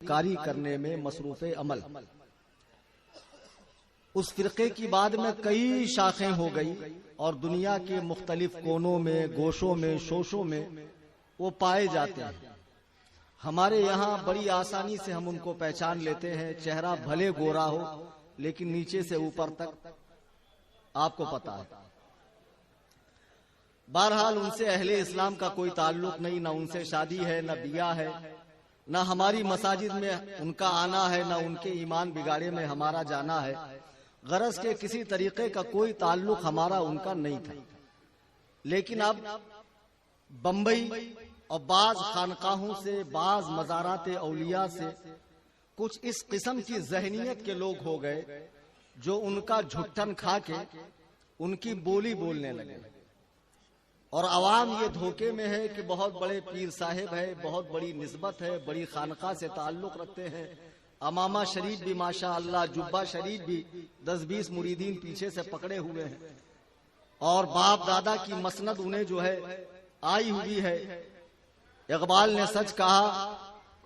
کاری کرنے میں مصروف عمل۔ اس فرقے کی بعد میں کئی شاخیں ہو گئی اور دنیا کے مختلف کونوں میں، گوشوں میں، شوشوں میں وہ پائے جاتے ہیں۔ ہمارے یہاں بڑی آسانی سے ہم ان کو پہچان لیتے ہیں، چہرہ بھلے گورا ہو لیکن نیچے سے اوپر تک آپ کو پتا ہے۔ بہرحال ان سے اہل اسلام کا کوئی تعلق نہیں، نہ ان سے شادی ہے، نہ بیاہ ہے، نہ ہماری مساجد میں ان کا آنا ہے، نہ ان کے ایمان بگاڑے میں ہمارا جانا ہے۔ غرض کے کسی طریقے کا کوئی تعلق ہمارا ان کا نہیں تھا۔ لیکن اب بمبئی اور بعض خانقاہوں سے، بعض مزارات اولیاء سے کچھ اس قسم کی ذہنیت کے لوگ ہو گئے جو ان کا جھٹن کھا کے ان کی بولی بولنے لگے، اور عوام یہ دھوکے میں ہے کہ بہت بڑے پیر صاحب ہے، بہت بڑی نسبت ہے، بڑی خانقاہ سے تعلق رکھتے ہیں، امامہ شریف بھی ماشاءاللہ، جبہ شریف بھی 10-20 مریدین پیچھے سے پکڑے ہوئے ہیں، اور باپ دادا کی مسند انہیں جو ہے آئی ہوئی ہے۔ اقبال نے سچ کہا،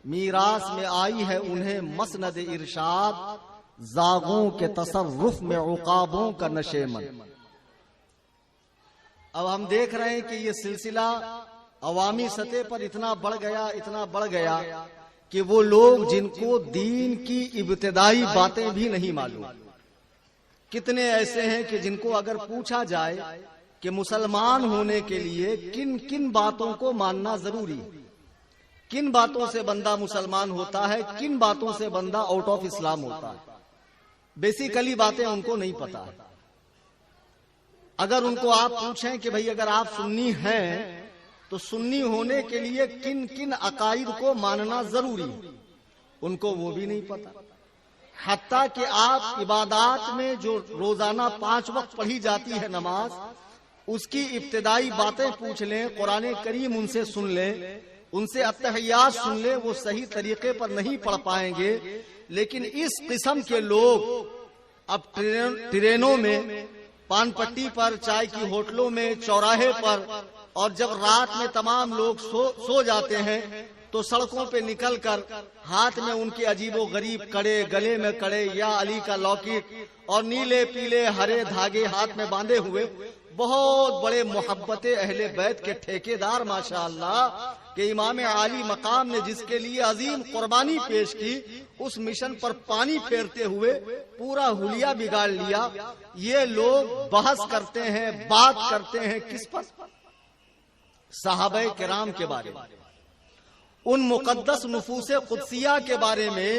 میراث میں آئی ہے انہیں مسند ارشاد، زاغوں کے تصرف میں عقابوں کا نشیمن۔ اب ہم دیکھ رہے ہیں کہ یہ سلسلہ عوامی سطح پر اتنا بڑھ گیا کہ وہ لوگ جن کو دین کی ابتدائی باتیں بھی نہیں معلوم، کتنے ایسے ہیں کہ جن کو اگر پوچھا جائے کہ مسلمان ہونے کے لیے کن کن باتوں کو ماننا ضروری ہے، کن باتوں سے بندہ مسلمان ہوتا ہے، کن باتوں سے بندہ آؤٹ آف اسلام ہوتا ہے، بیسیکلی باتیں ان کو نہیں پتا ہے۔ اگر ان کو آپ پوچھیں کہ بھئی اگر آپ سنی ہیں تو سنی ہونے کے لیے کن کن عقائد کو ماننا ضروری ہے، ان کو وہ بھی نہیں پتا۔ حتیٰ کہ آپ عبادات میں جو روزانہ 5 وقت پڑھی جاتی ہے نماز، اس کی ابتدائی باتیں پوچھ لیں، قرآن کریم ان سے سن لیں، ان سے اتحیات سن لیں، وہ صحیح طریقے پر نہیں پڑھ پائیں گے۔ لیکن اس قسم کے لوگ اب ٹرینوں میں، پان پٹی پر، چائے کی ہوٹلوں میں، چوراہے پر، اور جب رات میں تمام لوگ سو جاتے ہیں تو سڑکوں پہ نکل کر ہاتھ میں ان کے عجیب و غریب کڑے، گلے میں کڑے، یا علی کا لاکٹ اور نیلے پیلے ہرے دھاگے ہاتھ میں باندھے ہوئے، بہت بڑے محبت اہل بیت کے ٹھیکیدار ماشاءاللہ، کہ امام عالی مقام نے جس کے لیے عظیم قربانی پیش کی، اس مشن پر پانی پھیرتے ہوئے پورا حلیہ بگاڑ لیا۔ یہ لوگ بحث کرتے ہیں، بات کرتے ہیں کس پر؟ صحابہ کرام کے بارے میں، ان مقدس نفوس قدسیہ کے بارے میں۔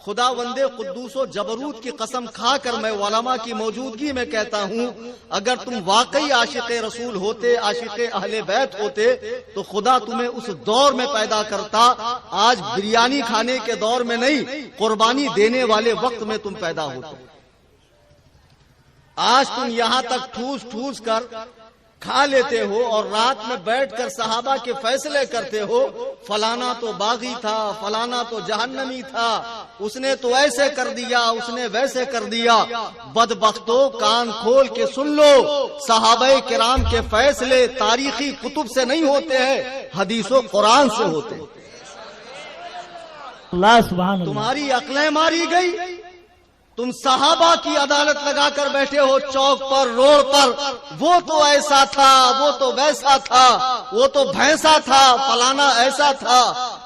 خدا وندے قدوس و جبروت کی قسم کھا کر میں علماء کی موجودگی میں کہتا ہوں، اگر تم واقعی عاشق رسول ہوتے، عاشق اہل بیت ہوتے، تو خدا تمہیں اس دور میں پیدا کرتا، آج بریانی کھانے کے دور میں نہیں، قربانی دینے والے وقت میں تم پیدا ہوتے۔ آج تم یہاں تک ٹھوس ٹھوس کر کھا لیتے ہو اور رات میں بیٹھ کر صحابہ کے فیصلے کرتے ہو، فلانا تو باغی تھا، فلانا تو جہنمی تھا، اس نے تو ایسے کر دیا، اس نے ویسے کر دیا۔ بدبختو، کان کھول کے سن لو، صحابہ کرام کے فیصلے تاریخی کتب سے نہیں ہوتے ہیں، حدیث و قرآن سے ہوتے ہیں۔ اللہ سبحان اللہ۔ تمہاری عقلیں ماری گئی، تم صحابہ کی عدالت لگا کر بیٹھے ہو چوک پر، روڈ پر، وہ تو ایسا تھا، وہ تو ویسا تھا، وہ تو بھینسا تھا، فلانا ایسا تھا۔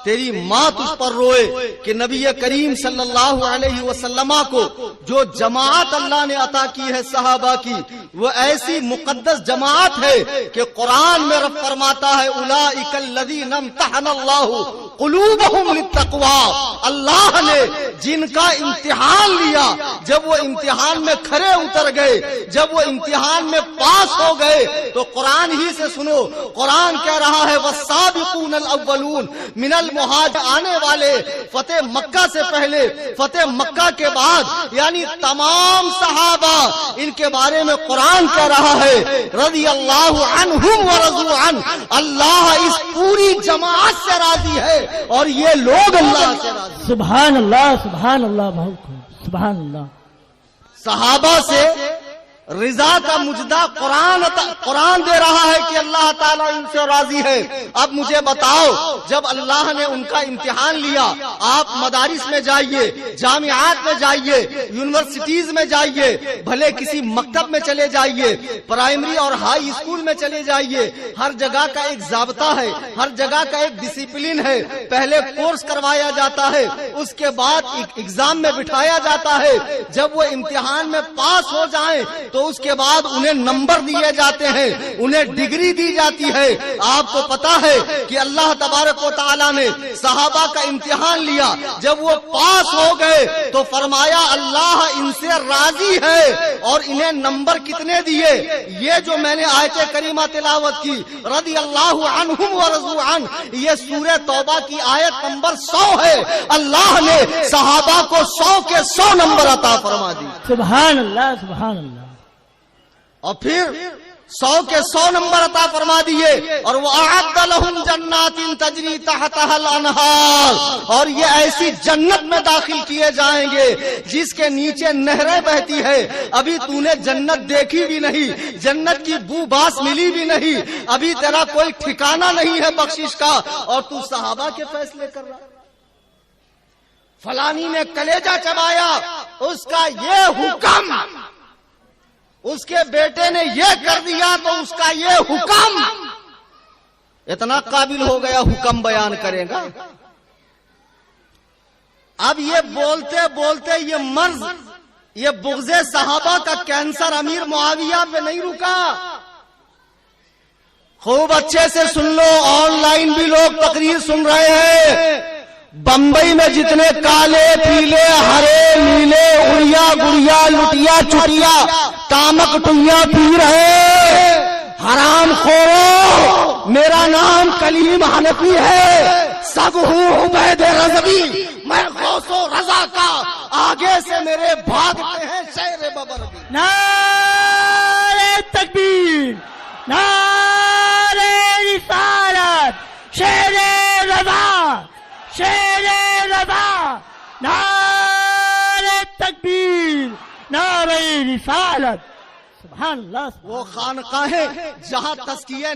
تیری ماں تجھ پر روئے کہ نبی کریم صلی اللہ علیہ وسلم کو جو جماعت اللہ نے عطا کی ہے صحابہ کی، وہ ایسی مقدس جماعت ہے کہ قرآن میں رب فرماتا ہے، اولئک الذین امتحن اللہ قلوبہم للتقوی، اللہ نے جن کا امتحان لیا، جب وہ امتحان میں کھرے اتر گئے، جب وہ امتحان میں پاس ہو گئے، تو قرآن ہی سے سنو، قرآن کہہ رہا ہے والسابقون الاولون من المہاجرین، آنے والے فتح مکہ سے پہلے، فتح مکہ کے بعد، یعنی تمام صحابہ، ان کے بارے میں قرآن کہہ رہا ہے رضی اللہ عنہم ورضوا عنہ، اللہ اس پوری جماعت سے راضی ہے اور یہ لوگ اللہ سے راضی ہیں۔ سبحان اللہ، سبحان اللہ، بہت خوب، سبحان اللہ۔ صحابہ سے رضا کا مجدہ قرآن دے رہا ہے کہ اللہ تعالیٰ ان سے راضی ہے۔ اب مجھے بتاؤ، جب اللہ نے ان کا امتحان لیا، آپ مدارس میں جائیے، جامعات میں جائیے، یونیورسٹیز میں جائیے، بھلے کسی مکتب میں چلے جائیے، پرائمری اور ہائی اسکول میں چلے جائیے، ہر جگہ کا ایک ضابطہ ہے، ہر جگہ کا ایک ڈسپلن ہے۔ پہلے کورس کروایا جاتا ہے، اس کے بعد ایگزام میں بٹھایا جاتا ہے۔ جب وہ امتحان میں پاس ہو جائیں تو اس کے بعد انہیں نمبر دیے جاتے ہیں، انہیں ڈگری دی جاتی ہے۔ آپ کو پتا ہے کہ اللہ تبارک و تعالیٰ نے صحابہ کا امتحان لیا، جب وہ پاس ہو گئے تو فرمایا اللہ ان سے راضی ہے، اور انہیں نمبر کتنے دیے؟ یہ جو میں نے آیت کریمہ تلاوت کی، رضی اللہ عنہم ورضوا عنہ، یہ سورہ توبہ کی آیت نمبر 100 ہے۔ اللہ نے صحابہ کو 100 کے 100 نمبر عطا فرما دی۔ سبحان اللہ، سبحان اللہ۔ اور پھر 100 کے 100 نمبر عطا فرما دیے، اور وَأَعَدَّ لَهُمْ جَنَّاتٍ تَجْرِي تَحْتَهَا الْأَنْهَارُ، اور یہ ایسی جنت میں داخل کیے جائیں گے جس کے نیچے نہریں بہتی ہے۔ ابھی تو نے جنت دیکھی بھی نہیں، جنت کی بو باس ملی بھی نہیں، ابھی تیرا کوئی ٹھکانہ نہیں ہے بخشش کا، اور تو صحابہ کے فیصلے کر رہا۔ فلانی نے کلیجہ چبایا، اس کا یہ حکم، اس کے بیٹے نے یہ کر دیا تو اس کا یہ حکم۔ اتنا قابل ہو گیا حکم بیان کرے گا۔ اب یہ بولتے بولتے یہ مرض، یہ بغض صحابہ کا کینسر امیر معاویہ پہ نہیں رکا۔ خوب اچھے سے سن لو، آن لائن بھی لوگ تقریر سن رہے ہیں۔ بمبئی میں جتنے کالے پیلے ہرے نیلے اڑیا گڑیا لٹیا چٹیا تامک ٹویا پی رہے حرام خورو، میرا نام کلیم حنفی ہے، سب ہوں عبید رضوی، میں غوث و رضا کا، آگے سے میرے بھاگتے ہیں شیر ببر بھی۔ نعرہ تکبیر، نعرہ رسالت، شیر رضا، شیر رضا، نعرہ تکبیر، نعرہ رسالت۔ سبحان اللہ۔ وہ خانقاہیں جہاں تزکیہ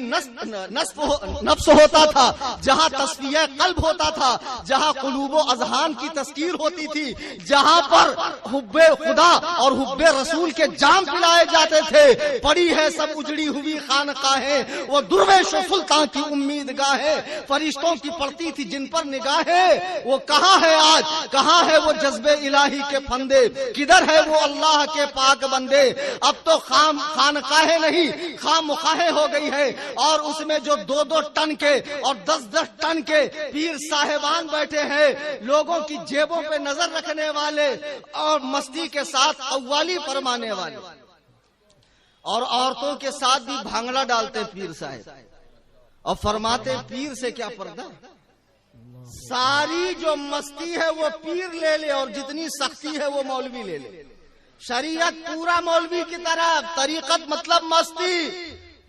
نفس ہوتا تھا، جہاں تصفیہ قلب ہوتا تھا، جہاں قلوب و اذہان کی تذکیر ہوتی تھی، جہاں پر حب خدا اور حب رسول کے جام پلائے جاتے تھے، پڑی ہے سب اجڑی ہوئی خانقاہیں، وہ درویش و سلطان کی امید گاہیں، فرشتوں کی پڑتی تھی جن پر نگاہیں، وہ کہاں ہے آج؟ کہاں ہے وہ جذب الہی کے پھندے؟ کدھر ہے وہ اللہ کے پاک بندے؟ اب تو خانقاہیں نہیں، خامخواہیں ہو گئی ہے، اور اس میں جو 2-2 ٹن کے اور 10-10 ٹن کے پیر صاحبان بیٹھے ہیں، لوگوں کی جیبوں پہ نظر رکھنے والے اور مستی کے ساتھ قوالی فرمانے والے، اور عورتوں کے ساتھ بھی بھانگڑا ڈالتے پیر صاحب، اور فرماتے پیر سے کیا پردہ، ساری جو مستی ہے وہ پیر لے لے اور جتنی سختی ہے وہ مولوی لے لے۔ شریعت پورا مولوی کی طرف، طریقت مطلب مستی،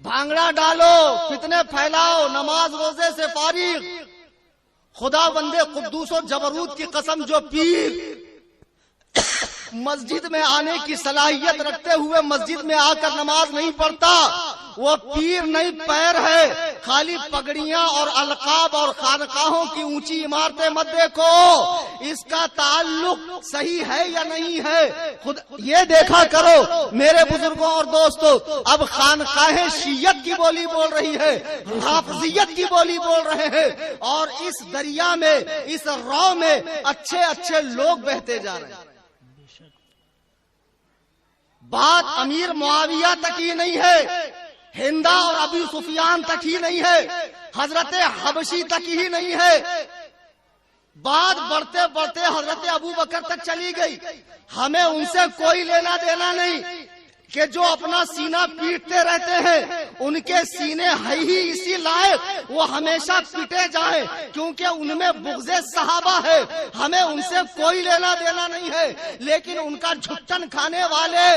بھانگڑا ڈالو، فتنے پھیلاؤ، نماز روزے سے فارغ، خدا بندے قدوس و جبروت کی قسم، جو پیر مسجد میں آنے کی صلاحیت رکھتے ہوئے مسجد میں آ کر نماز نہیں پڑھتا، وہ پیر نہیں پیر ہے۔ خالی پگڑیاں اور القاب اور خانقاہوں کی اونچی عمارتیں مت دیکھو، اس کا تعلق صحیح ہے یا نہیں ہے خود یہ دیکھا کرو میرے بزرگوں اور دوستو۔ اب خانقاہیں شیعت کی بولی بول رہی ہے، حافظیت کی بولی بول رہے ہیں، اور اس دریا میں، اس رو میں اچھے اچھے لوگ بہتے جا رہے ہیں۔ بات امیر معاویہ تک ہی نہیں ہے، ہندا اور ابو سفیان تک ہی نہیں ہے، حضرت حبشی تک ہی نہیں ہے، بات بڑھتے بڑھتے حضرت ابو بکر تک چلی گئی۔ ہمیں ان سے کوئی لینا دینا نہیں کہ جو اپنا سینہ پیٹتے رہتے ہیں، ان کے سینے ہے ہی اسی لائق، وہ ہمیشہ پیٹے جائیں، کیونکہ ان میں بغض صحابہ ہے۔ ہمیں ان سے کوئی لینا دینا نہیں ہے، لیکن ان کا جھٹن کھانے والے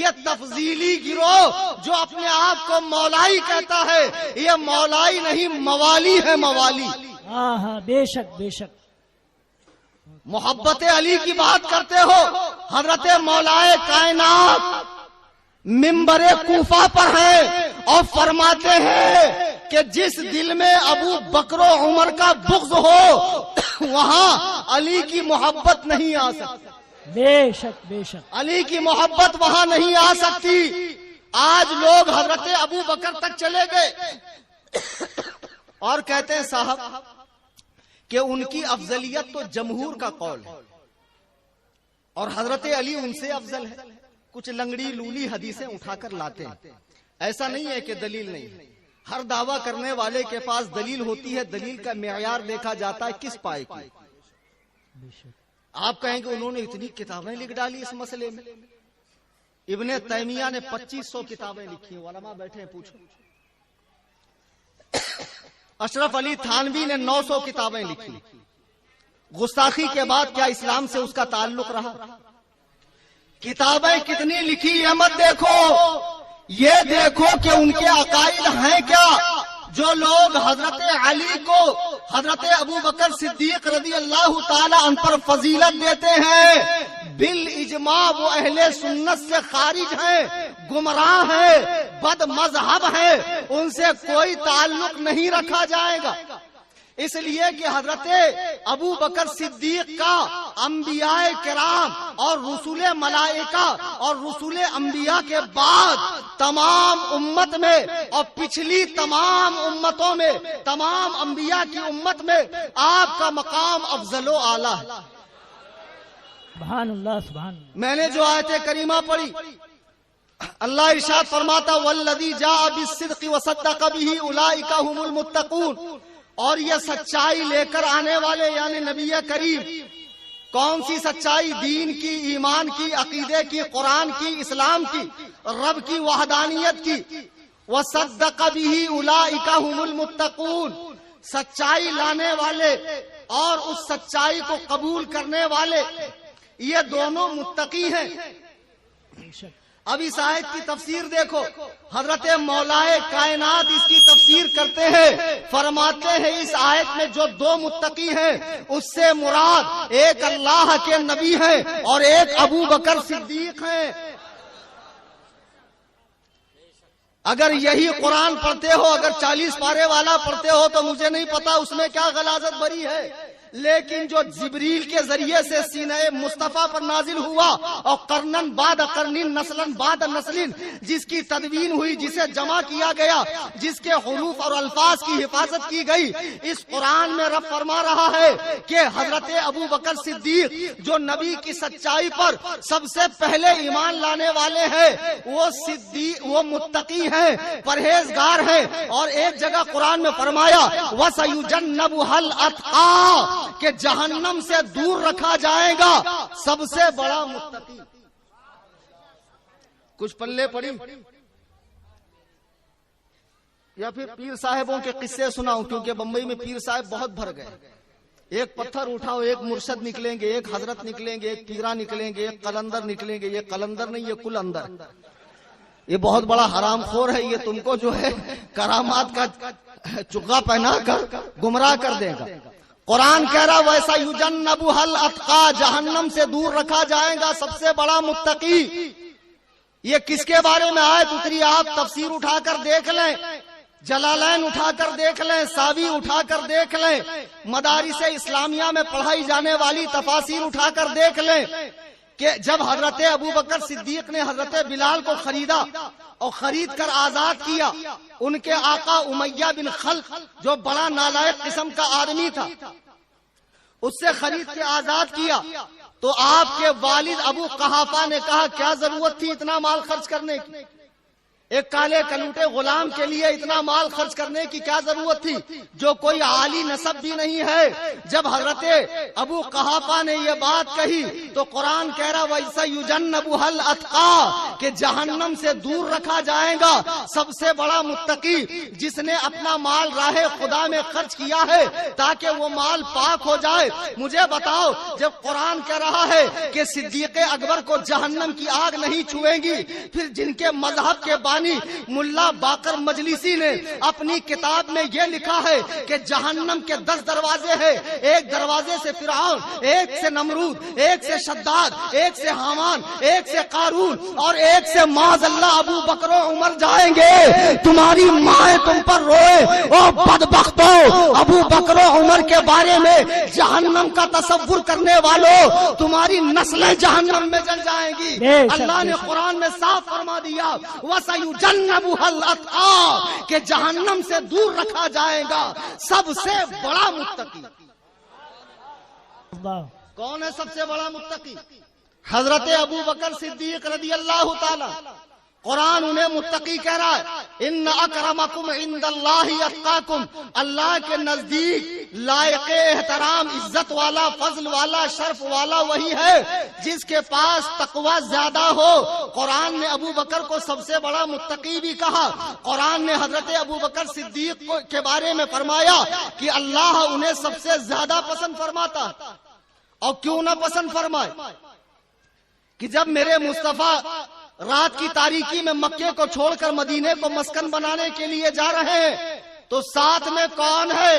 یہ تفضیلی گروہ جو اپنے آپ کو مولائی کہتا ہے، یہ مولائی نہیں موالی ہے، موالی۔ ہاں بے شک بے شک۔ محبت علی کی بات کرتے ہو، حضرت مولائے کائنات منبر کوفہ پر ہیں اور فرماتے ہیں کہ جس دل میں ابو بکر و عمر کا بغض ہو وہاں علی کی محبت نہیں آ سکتی. بے شک بے شک. علی کی محبت وہاں نہیں آ سکتی. آج لوگ حضرت ابو بکر تک چلے گئے اور کہتے ہیں صاحب کہ ان کی افضلیت تو جمہور کا قول ہے اور حضرت علی ان سے افضل ہے. کچھ لنگڑی لولی حدیثیں اٹھا کر لاتے ہیں. ایسا نہیں ہے کہ دلیل نہیں ہے. ہر دعویٰ کرنے والے کے پاس دلیل ہوتی ہے. دلیل کا معیار دیکھا جاتا ہے کس پائے کی. آپ کہیں گے انہوں نے اتنی کتابیں لکھ ڈالی اس مسئلے میں. ابن تیمیہ نے 2500 کتابیں لکھی ہیں. علماء بیٹھے ہیں پوچھو. اشرف علی تھانوی نے 900 کتابیں لکھی. گستاخی کے بعد کیا اسلام سے اس کا تعلق رہا؟ کتابیں کتنی لکھی یہ مت دیکھو, یہ دیکھو کہ ان کے عقائد ہیں کیا. جو لوگ حضرت علی کو حضرت ابو بکر صدیق رضی اللہ تعالی عنہ پر فضیلت دیتے ہیں بالاجماع وہ اہل سنت سے خارج ہیں, گمراہ ہیں, بد مذہب ہیں. ان سے کوئی تعلق نہیں رکھا جائے گا. اس لیے کہ حضرت ابو بکر صدیق کا انبیاء کرام اور رسول ملائکہ اور رسول انبیاء کے بعد تمام امت میں اور پچھلی تمام امتوں میں تمام انبیاء کی امت میں آپ کا مقام افضل و اعلیٰ ہے. سبحان اللہ سبحان اللہ. میں نے جو آیت کریمہ پڑھی, اللہ ارشاد فرماتا والذی جاء بالصدق وصدق به اولئک هم المتقون. اور یہ سچائی لے کر آنے والے یعنی نبی کریم. کون سی سچائی؟ دین کی, ایمان کی, عقیدے کی, قرآن کی, اسلام کی, رب کی وحدانیت کی. وصدق به اولئک هم المتقون. سچائی لانے والے اور اس سچائی کو قبول کرنے والے یہ دونوں متقی ہیں. اب اس آیت کی تفسیر دیکھو. حضرت مولائے کائنات اس کی تفسیر کرتے ہیں, فرماتے ہیں اس آیت میں جو دو متقی ہیں اس سے مراد ایک اللہ کے نبی ہیں اور ایک ابو بکر صدیق ہیں. اگر یہی قرآن پڑھتے ہو, اگر 40 پارے والا پڑھتے ہو تو مجھے نہیں پتا اس میں کیا غلاظت بری ہے. لیکن جو جبریل کے ذریعے سے سینہ مصطفیٰ پر نازل ہوا اور قرنن بعد قرنن نسلن بعد نسلن جس کی تدوین ہوئی, جسے جمع کیا گیا, جس کے حروف اور الفاظ کی حفاظت کی گئی, اس قرآن میں رب فرما رہا ہے کہ حضرت ابو بکر صدیق جو نبی کی سچائی پر سب سے پہلے ایمان لانے والے ہیں, وہ صدیق, وہ متقی ہیں, پرہیزگار ہیں. اور ایک جگہ قرآن میں فرمایا وَسَيُجَنَّبُهَا الْأَتْقَى کہ جہنم سے دور رکھا جائے گا سب سے بڑا متقی. کچھ پلے پڑی یا پھر پیر صاحبوں کے قصے سناؤں, کیونکہ بمبئی میں پیر صاحب بہت بھر گئے. ایک پتھر اٹھاؤ, ایک مرشد نکلیں گے, ایک حضرت نکلیں گے, ایک پیرا نکلیں گے, ایک قلندر نکلیں گے. یہ قلندر نہیں, یہ کل اندر. یہ بہت بڑا حرام خور ہے. یہ تم کو جو ہے کرامات کا چگا پہنا کر گمراہ کر دے گا. قرآن کہہ رہا ویسا یجنبها الاتقى, جہنم سے دور رکھا جائے گا سب سے بڑا متقی. یہ کس کے بارے میں آیت اتری؟ آپ تفسیر اٹھا کر دیکھ لیں, جلالین اٹھا کر دیکھ لیں, ساوی اٹھا کر دیکھ لیں, مدارس اسلامیہ میں پڑھائی جانے والی تفاسیر اٹھا کر دیکھ لیں کہ جب حضرت ابو بکر صدیق نے حضرت بلال کو خریدا اور خرید کر آزاد کیا, ان کے آقا امیہ بن خلف جو بڑا نالائق قسم کا آدمی تھا, اس سے خرید کے آزاد کیا, تو آپ کے والد ابو قحافہ نے کہا کیا ضرورت تھی اتنا مال خرچ کرنے کی؟ ایک کالے کلوٹے غلام کے لیے اتنا مال خرچ کرنے کی کیا ضرورت تھی, جو کوئی عالی نسب بھی نہیں ہے. جب حضرت ابو قحافہ نے یہ بات کہی تو قرآن کہہ رہا وَيُجَنَّبُهَا الْأَتْقَى کہ جہنم سے دور رکھا جائے گا سب سے بڑا متقی, جس نے اپنا مال راہ خدا میں خرچ کیا ہے تاکہ وہ مال پاک ہو جائے. مجھے بتاؤ, جب قرآن کہہ رہا ہے کہ صدیق اکبر کو جہنم کی آگ نہیں چھوئے گی, پھر جن کے مذہب کے ملا باقر مجلسی نے اپنی کتاب میں یہ لکھا ہے کہ جہنم کے 10 دروازے ہیں, ایک دروازے سے فرعون, ایک سے نمرود, ایک سے شداد, ایک سے حامان, ایک سے قارون اور ایک سے معاذ اللہ ابو بکر و عمر جائیں گے، تمہاری مائیں تم پر روئے، او بدبختو ابو بکر و عمر کے بارے میں جہنم کا تصور کرنے والوں، تمہاری نسلیں جہنم میں جل جائیں گی۔ اللہ نے قرآن میں صاف فرما دیا وَسَيُجَنَّبُهَا الْأَتْقَى کہ جہنم سے دور رکھا جائے گا سب سے بڑا متقی۔ کون ہے سب سے بڑا متقی؟ حضرت ابو بکر صدیق رضی اللہ تعالی۔ قرآن انہیں متقی کہہ رہا ہے، ان اکرمکم عند اللہ اتقاکم، اللہ کے نزدیک لائق احترام، عزت والا، فضل والا، شرف والا وہی ہے جس کے پاس تقوی زیادہ ہو۔ قرآن نے ابو بکر کو سب سے بڑا متقی بھی کہا۔ قرآن نے حضرت ابو بکر صدیق کے بارے میں فرمایا کہ اللہ انہیں سب سے زیادہ پسند فرماتا۔ اور کیوں نہ پسند فرمائے کہ جب میرے مصطفیٰ رات کی تاریکی میں مکے کو چھوڑ کر مدینے کو مسکن بنانے کے لیے جا رہے ہیں تو ساتھ میں کون ہے؟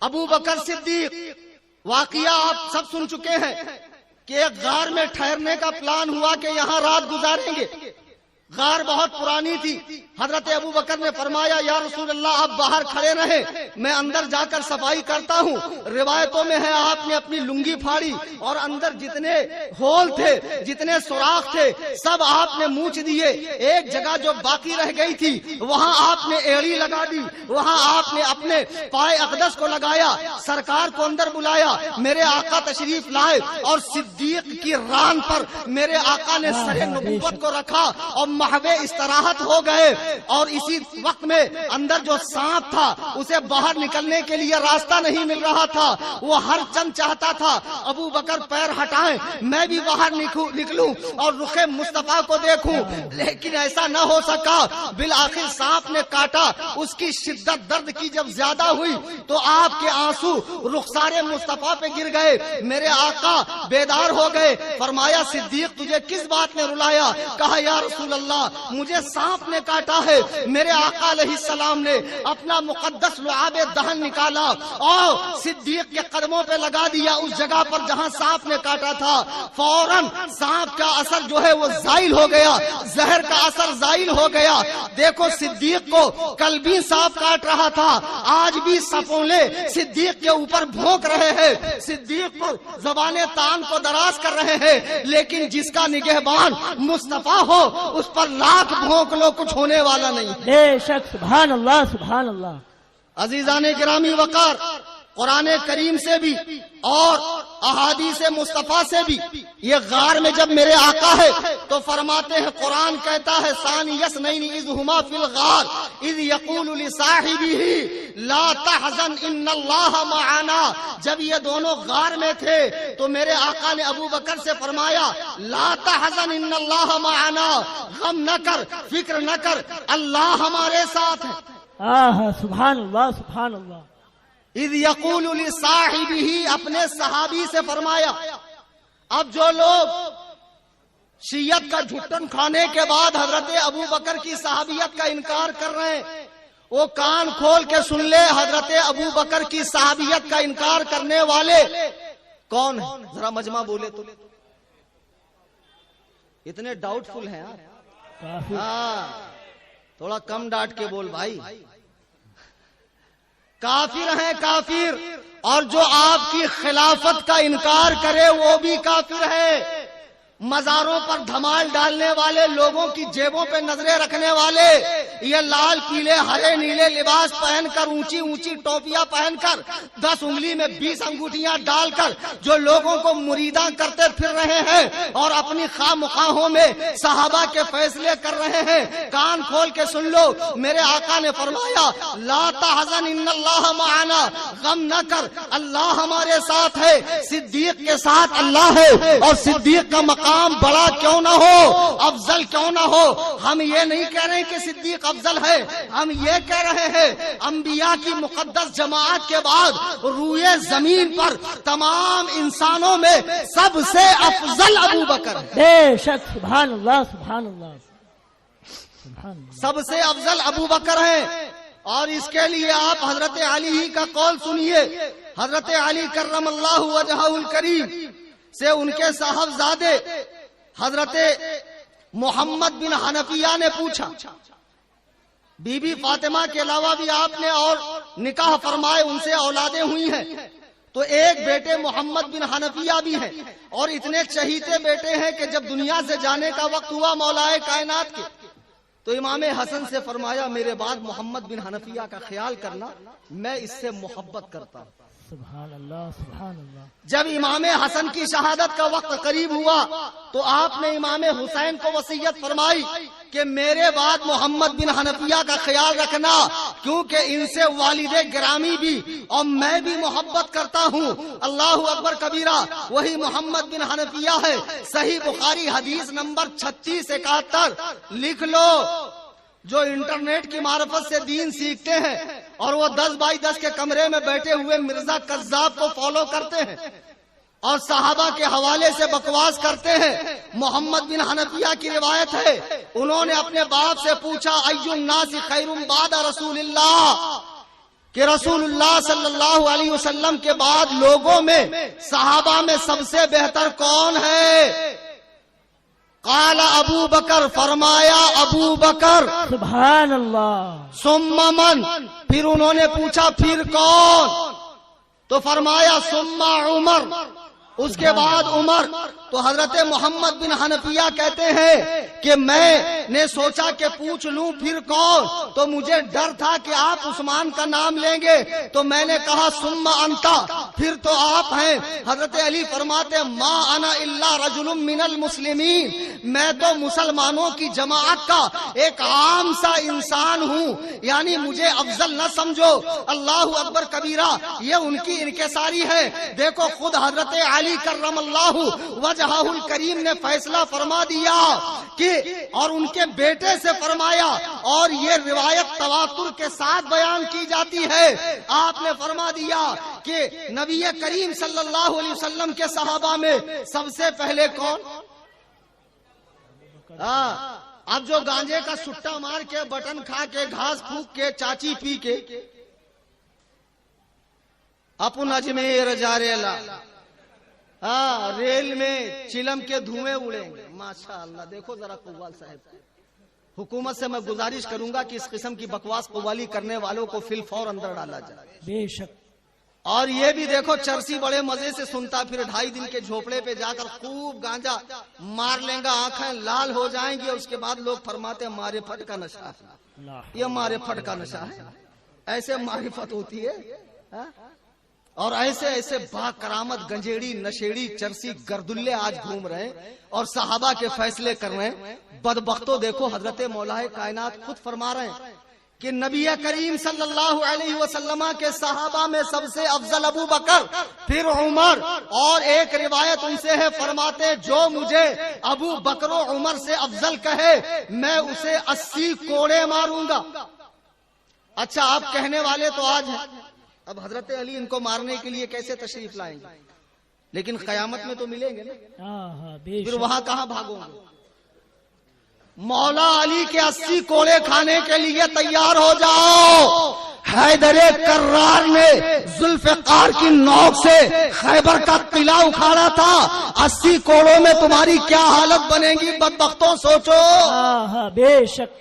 ابو بکر صدیق۔ واقعہ آپ سب سن چکے ہیں کہ ایک غار میں ٹھہرنے کا پلان ہوا کہ یہاں رات گزاریں گے۔ غار بہت پرانی تھی۔ حضرت ابو بکر نے فرمایا یا رسول اللہ آپ باہر کھڑے رہیں، میں اندر جا کر صفائی کرتا ہوں۔ روایتوں میں ہے آپ نے اپنی لنگی پھاڑی اور اندر جتنے ہول تھے، جتنے سوراخ تھے، سب آپ نے موچ دیے۔ ایک جگہ جو باقی رہ گئی تھی وہاں آپ نے ایڑی لگا دی، وہاں آپ نے اپنے پائے اقدس کو لگایا، سرکار کو اندر بلایا، میرے آقا تشریف لائے اور صدیق کی ران پر میرے آقا نے سر نبوت کو رکھا اور محو استراحت ہو گئے۔ اور اسی وقت میں اندر جو سانپ تھا اسے باہر نکلنے کے لیے راستہ نہیں مل رہا تھا، وہ ہر چند چاہتا تھا ابو بکر پیر ہٹائیں، میں بھی باہر نکلوں اور رخ مصطفیٰ کو دیکھوں، لیکن ایسا نہ ہو سکا۔ بالآخر سانپ نے کاٹا، اس کی شدت درد کی جب زیادہ ہوئی تو آپ کے آنسو رخسار مصطفیٰ پہ گر گئے۔ میرے آقا بیدار ہو گئے، فرمایا صدیق تجھے کس بات نے رلایا؟ کہا یا رسول اللہ مجھے سانپ نے کاٹا ہے۔ میرے آقا علیہ السلام نے اپنا مقدس لعاب دہن نکالا اور صدیق کے قدموں پہ لگا دیا اس جگہ پر جہاں سانپ نے کاٹا تھا۔ فوراً سانپ کا اثر جو ہے وہ زائل ہو گیا، زہر کا اثر زائل ہو گیا۔ دیکھو صدیق کو کل بھی سانپ کاٹ رہا تھا، آج بھی سپولے صدیق کے اوپر بھونک رہے ہیں، صدیق پر زبان تان کو دراز کر رہے ہیں، لیکن جس کا نگہبان مصطفیٰ ہو اس پر لاکھ بھونک لو کچھ ہونے والا نہیں۔ بے شک، سبحان اللہ سبحان اللہ۔ عزیزان گرامی وقار، قرآن کریم سے بھی اور احادیث مصطفیٰ سے بھی یہ غار میں جب میرے آقا ہے تو فرماتے ہیں، قرآن کہتا ہے ثانی اثنین اذ ہما فی الغار اذ یقول لصاحبہ لا تحزن ان اللہ معنا۔ جب یہ دونوں غار میں تھے تو میرے آقا نے ابو بکر سے فرمایا لا تحزن ان اللہ معنا، غم نہ کر، فکر نہ کر، اللہ ہمارے ساتھ ہے۔ سبحان اللہ سبحان اللہ۔ اذ یقول لصاحبہ، اپنے صحابی سے فرمایا۔ اب جو لوگ شیعت کا جھٹن کھانے کے بعد حضرت ابو بکر کی صحابیت کا انکار کر رہے ہیں، وہ کان کھول کے سن لے، حضرت ابو بکر کی صحابیت کا انکار کرنے والے کون ہیں؟ ذرا مجمع بولے تو، اتنے ڈاؤٹ فل ہیں آپ؟ ہاں تھوڑا کم ڈانٹ کے بول بھائی۔ کافر ہیں کافر، اور جو آپ کی خلافت کا انکار کرے وہ بھی کافر ہے۔ مزاروں پر دھمال ڈالنے والے، لوگوں کی جیبوں پہ نظریں رکھنے والے، یہ لال پیلے ہرے نیلے لباس پہن کر، اونچی اونچی ٹوپیاں پہن کر، 10 انگلی میں 20 انگوٹھیاں ڈال کر جو لوگوں کو مریداں کرتے پھر رہے ہیں اور اپنی خواہ مخواہوں میں صحابہ کے فیصلے کر رہے ہیں، کان کھول کے سن لو، میرے آقا نے فرمایا لا تحزن ان اللہ معنا، غم نہ کر، اللہ ہمارے ساتھ ہے۔ صدیق کے ساتھ اللہ ہے، اور صدیق کا مقام بڑا کیوں نہ ہو، افضل کیوں نہ ہو، ہم یہ نہیں کہہ رہے کہ صدیق افضل ہے، ہم یہ کہہ رہے ہیں انبیاء کی مقدس جماعت کے بعد روئے زمین پر تمام انسانوں میں سب سے افضل ابو بکر ہے۔ بے شک، سبحان اللہ سبحان اللہ سبحان اللہ۔ سب سے افضل ابو بکر ہیں، اور اس کے لیے آپ حضرت علی ہی کا قول سنیے۔ حضرت علی کرم اللہ وجہہ الکریم سے ان کے صاحبزادے حضرت محمد بن حنفیہ نے پوچھا، بی بی فاطمہ کے علاوہ بھی آپ نے اور نکاح فرمائے، ان سے اولادیں ہوئی ہیں، تو ایک بیٹے محمد بن حنفیہ بھی ہیں، اور اتنے چہیتے بیٹے ہیں کہ جب دنیا سے جانے کا وقت ہوا مولا کائنات کے، تو امام حسن سے فرمایا میرے بعد محمد بن حنفیہ کا خیال کرنا، میں اس سے محبت کرتا ہوں۔ سبحان اللہ سبحان اللہ۔ جب امام حسن کی شہادت کا وقت قریب ہوا تو آپ نے امام حسین کو وصیت فرمائی کہ میرے بعد محمد بن حنفیہ کا خیال رکھنا، کیونکہ ان سے والد گرامی بھی اور میں بھی محبت کرتا ہوں۔ اللہ اکبر کبیرہ، وہی محمد بن حنفیہ ہے۔ صحیح بخاری حدیث نمبر 3671 لکھ لو۔ جو انٹرنیٹ کی معرفت سے دین سیکھتے ہیں اور وہ 10x10 کے کمرے میں بیٹھے ہوئے مرزا کذاب کو فالو کرتے ہیں اور صحابہ کے حوالے سے بکواس کرتے ہیں، محمد بن حنفیہ کی روایت ہے، انہوں نے اپنے باپ سے پوچھا ای الناس خیر بعد رسول اللہ، کہ رسول اللہ صلی اللہ علیہ وسلم کے بعد لوگوں میں، صحابہ میں سب سے بہتر کون ہے؟ قال ابو بکر، فرمایا ابو بکر۔ سبحان اللہ۔ ثم من، پھر انہوں نے پوچھا پھر کون؟ تو فرمایا ثم عمر، اس کے بعد عمر۔ تو حضرت محمد بن حنفیہ کہتے ہیں کہ میں نے سوچا کہ پوچھ لوں پھر کون، تو مجھے ڈر تھا کہ آپ عثمان کا نام لیں گے، تو میں نے کہا ثم انتا، پھر تو آپ ہیں۔ حضرت علی فرماتے ما انا الا رجل من المسلمین، میں تو مسلمانوں کی جماعت کا ایک عام سا انسان ہوں، یعنی مجھے افضل نہ سمجھو۔ اللہ اکبر کبیرہ، یہ ان کی انکساری ہے۔ دیکھو خود حضرت علی کرم اللہ وجہہ الکریم نے فیصلہ فرما دیا کہ، اور ان کے بیٹے سے فرمایا، اور یہ روایت تواتر کے ساتھ بیان کی جاتی ہے، آپ نے فرما دیا کہ نبی کریم صلی اللہ علیہ وسلم کے صحابہ میں سب سے پہلے کون؟ اب جو گانجے کا سٹا مار کے، بٹن کھا کے، گھاس پھونک کے، چاچی پی کے اپن اجمیر جا ریلا، ریل میں چلم کے دھوئیں اڑیں گے۔ ماشاء اللہ، دیکھو ذرا قوال صاحب، حکومت سے میں گزارش کروں گا کہ اس قسم کی بکواس قوالی کرنے والوں کو فی الفور اندر ڈالا جائے۔ بے شک۔ اور یہ بھی دیکھو چرسی بڑے مزے سے سنتا، پھر 2.5 دن کے جھوپڑے پہ جا کر خوب گانجا مار لیں گا، آنکھیں لال ہو جائیں گی، اس کے بعد لوگ فرماتے ہیں مارے پھٹ کا نشہ ہے، یہ مارے پھٹ کا نشہ ہے۔ ایسے معرفت ہوتی ہے، اور ایسے ایسے با کرامت گنجیڑی نشیڑی چرسی گردلے آج گھوم رہے ہیں اور صحابہ کے فیصلے کر رہے ہیں۔ بدبختوں، دیکھو حضرت مولا کائنات خود فرما رہے ہیں کہ نبی کریم صلی اللہ علیہ وسلم کے صحابہ میں سب سے افضل ابو بکر، پھر عمر، اور ایک روایت ان سے ہے، فرماتے جو مجھے ابو بکر و عمر سے افضل کہے میں اسے 80 کوڑے ماروں گا۔ اچھا، آپ کہنے والے تو آج ہیں، اب حضرت علی ان کو مارنے کے لیے کیسے تشریف لائیں گے؟ لیکن قیامت میں تو ملیں گے نا، پھر وہاں کہاں بھاگو گے؟ مولا علی کے 80 کوڑے کھانے کے لیے تیار ہو جاؤ۔ حیدر کرار نے ذوالفقار کی نوک سے خیبر کا قلعہ اکھاڑا تھا، 80 کوڑوں میں تمہاری کیا حالت بنے گی؟ بدبختوں سوچو۔ بے شک۔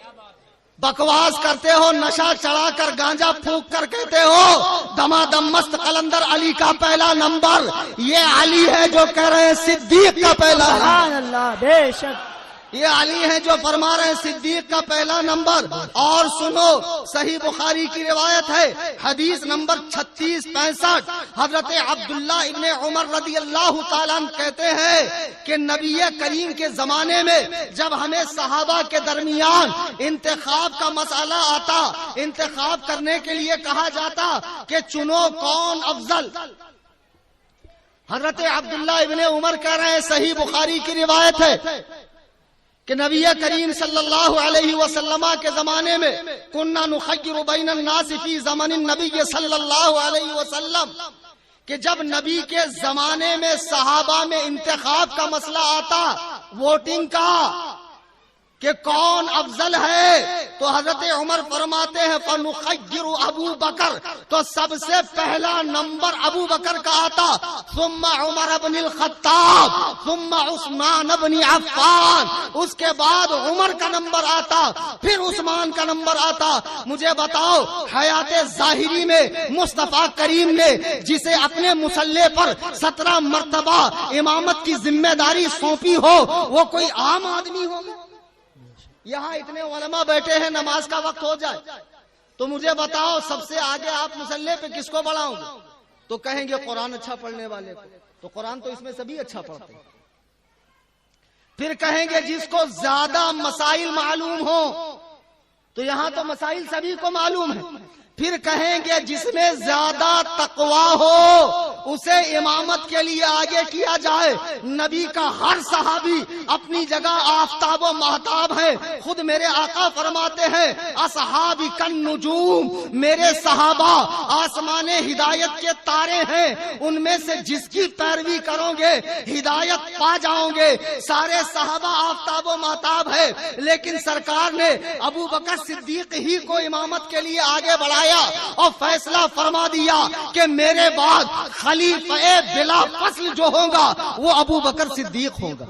بکواس کرتے ہو، نشہ چڑھا کر، گانجا پھونک کر کہتے ہو دمادم مست قلندر علی کا پہلا نمبر، یہ علی ہے جو کہہ رہے ہیں صدیق کا پہلا سبحان اللہ، بے شک۔ یہ علی ہیں جو فرما رہے ہیں صدیق کا پہلا نمبر۔ اور سنو، صحیح بخاری کی روایت ہے، حدیث نمبر 3665، حضرت عبداللہ ابن عمر رضی اللہ تعالیٰ عنہ کہتے ہیں کہ نبی کریم کے زمانے میں جب ہمیں صحابہ کے درمیان انتخاب کا مسئلہ آتا، انتخاب کرنے کے لیے کہا جاتا کہ چنو کون افضل، حضرت عبداللہ ابن عمر کہہ رہے ہیں، صحیح بخاری کی روایت ہے کہ نبی کریم صلی اللہ علیہ وسلم کے زمانے میں کننا نخیر بین الناس فی زمن النبی صلی اللہ علیہ وسلم، کہ جب نبی کے زمانے میں صحابہ میں انتخاب کا مسئلہ آتا، ووٹنگ کا، کہ کون افضل ہے تو حضرت عمر فرماتے ہیں فنخیر ابو بکر، تو سب سے پہلا نمبر ابو بکر کا آتا، ثم عمر بن الخطاب، ثم عثمان بن عفان، اس کے بعد عمر کا نمبر آتا، پھر عثمان کا نمبر آتا۔ مجھے بتاؤ حیات ظاہری میں مصطفیٰ کریم نے جسے اپنے مصلی پر 17 مرتبہ امامت کی ذمہ داری سونپی ہو وہ کوئی عام آدمی ہوگا؟ یہاں اتنے علماء بیٹھے ہیں، نماز کا وقت ہو جائے تو مجھے بتاؤ سب سے آگے آپ مصلی پہ کس کو بڑھاؤ گے؟ تو کہیں گے قرآن اچھا پڑھنے والے کو، تو قرآن تو اس میں سبھی اچھا پڑھتے ہیں۔ پھر کہیں گے جس کو زیادہ مسائل معلوم ہو، تو یہاں تو مسائل سبھی کو معلوم ہے۔ پھر کہیں گے جس میں زیادہ تقوی ہو اسے امامت کے لیے آگے کیا جائے۔ نبی کا ہر صحابی اپنی جگہ آفتاب و مہتاب ہے۔ خود میرے آقا فرماتے ہیں اصحابی کن نجوم، میرے صحابہ آسمان ہدایت کے تارے ہیں، ان میں سے جس کی پیروی کرو گے ہدایت پا جاؤ گے۔ سارے صحابہ آفتاب و مہتاب ہے، لیکن سرکار نے ابو بکر صدیق ہی کو امامت کے لیے آگے بڑھایا اور فیصلہ فرما دیا کہ میرے بعد خلیفہ بلا فصل جو ہوگا وہ ابو بکر صدیق ہوگا۔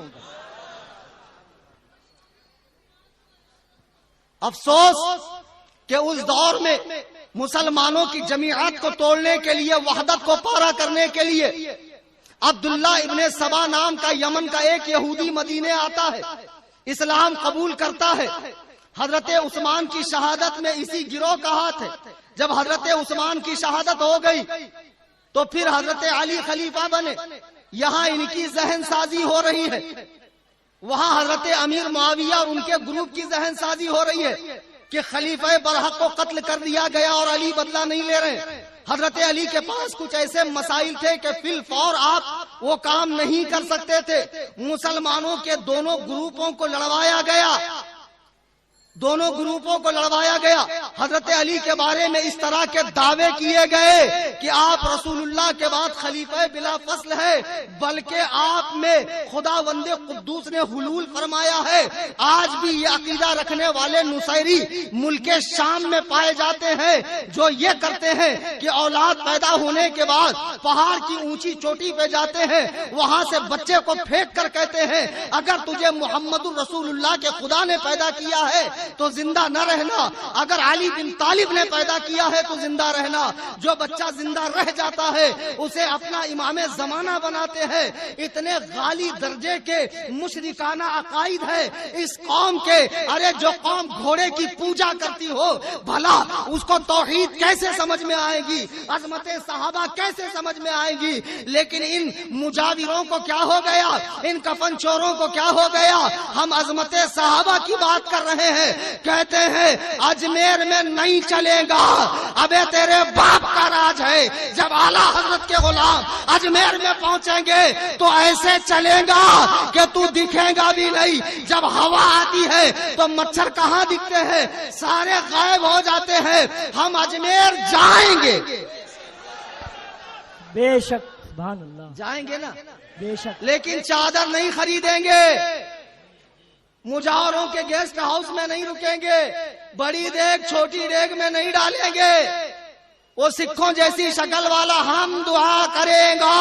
افسوس کہ اس دور میں مسلمانوں کی جماعت کو توڑنے کے لیے، وحدت کو پارا کرنے کے لیے عبداللہ ابن سبا نام کا یمن کا ایک یہودی مدینے آتا ہے، اسلام قبول کرتا ہے۔ حضرت عثمان کی شہادت میں اسی گروہ کا ہاتھ ہے۔ جب حضرت عثمان کی شہادت ہو گئی تو پھر حضرت علی خلیفہ بنے، یہاں ان کی ذہن سازی ہو رہی ہے، وہاں حضرت امیر معاویہ اور ان کے گروپ کی ذہن سازی ہو رہی ہے کہ خلیفہ برحق کو قتل کر دیا گیا اور علی بدلہ نہیں لے رہے۔ حضرت علی کے پاس کچھ ایسے مسائل تھے کہ فی الفور آپ وہ کام نہیں کر سکتے تھے۔ مسلمانوں کے دونوں گروپوں کو لڑوایا گیا، دونوں گروپوں کو لڑوایا گیا۔ حضرت علی کے بارے میں اس طرح کے دعوے کیے گئے کہ آپ رسول اللہ کے بعد خلیفہ بلا فصل ہے، بلکہ آپ میں خداوند قدوس نے حلول فرمایا ہے۔ آج بھی یہ عقیدہ رکھنے والے نصیری ملک شام میں پائے جاتے ہیں، جو یہ کرتے ہیں کہ اولاد پیدا ہونے کے بعد پہاڑ کی اونچی چوٹی پہ جاتے ہیں، وہاں سے بچے کو پھینک کر کہتے ہیں اگر تجھے محمد الرسول اللہ کے خدا نے پیدا کیا ہے تو زندہ نہ رہنا، اگر علی بن طالب نے پیدا کیا ہے تو زندہ رہنا۔ جو بچہ زندہ رہ جاتا ہے اسے اپنا امام زمانہ بناتے ہیں۔ اتنے غالی درجے کے مشرکانہ عقائد ہے اس قوم کے۔ ارے جو قوم گھوڑے کی پوجا کرتی ہو بھلا اس کو توحید کیسے سمجھ میں آئے گی، عظمت صحابہ کیسے سمجھ میں آئے گی؟ لیکن ان مجاوروں کو کیا ہو گیا، ان کفن چوروں کو کیا ہو گیا؟ ہم عظمت صحابہ کی بات کر رہے ہیں، کہتے ہیں اجمیر میں نہیں چلے گا، ابے تیرے باپ کا راج ہے۔ جب اعلیٰ حضرت کے غلام اجمیر میں پہنچیں گے تو ایسے چلے گا کہ تو دکھے گا بھی نہیں۔ جب ہوا آتی ہے تو مچھر کہاں دکھتے ہیں، سارے غائب ہو جاتے ہیں۔ ہم اجمیر جائیں گے، بے شک، سبحان اللہ، جائیں گے نا، بے شک، لیکن چادر نہیں خریدیں گے، مجاوروں کے گیسٹ ہاؤس میں نہیں رکیں گے، بڑی دیگ چھوٹی دیگ میں نہیں ڈالیں گے۔ وہ سکھوں جیسی شکل والا ہم دعا کرے گا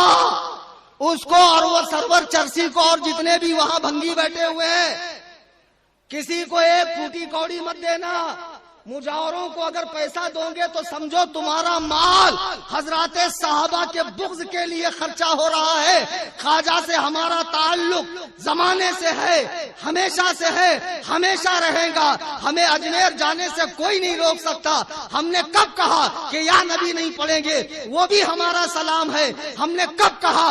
اس کو، اور وہ سرور چرسی کو، اور جتنے بھی وہاں بھنگی بیٹھے ہوئے ہیں، کسی کو ایک پھوٹی کوڑی مت دینا۔ مجاوروں کو اگر پیسہ دو گے تو سمجھو تمہارا مال حضرات صحابہ کے بغض کے لیے خرچہ ہو رہا ہے۔ خواجہ سے ہمارا تعلق زمانے سے ہے، ہمیشہ سے ہے، ہمیشہ رہے گا۔ ہمیں اجمیر جانے سے کوئی نہیں روک سکتا۔ ہم نے کب کہا کہ یا نبی نہیں پڑھیں گے، وہ بھی ہمارا سلام ہے۔ ہم نے کب کہا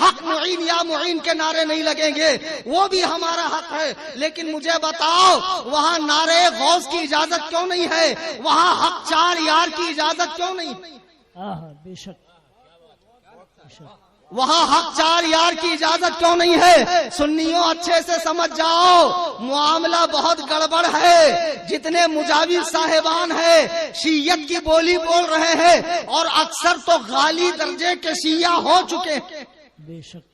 حق معین یا معین کے نعرے نہیں لگیں گے، وہ بھی ہمارا حق ہے۔ لیکن مجھے بتاؤ وہاں نعرے غوث کی اجازت کیوں نہیں ہے، وہاں حق چار یار کی اجازت کیوں نہیں؟ بے شک، وہاں حق چار یار کی اجازت کیوں نہیں ہے؟ سنیوں اچھے سے سمجھ جاؤ، معاملہ بہت گڑبڑ ہے۔ جتنے مجاور صاحبان ہیں شیعت کی بولی بول رہے ہیں، اور اکثر تو غالی درجے کے شیعہ ہو چکے ہیں۔ بے شک،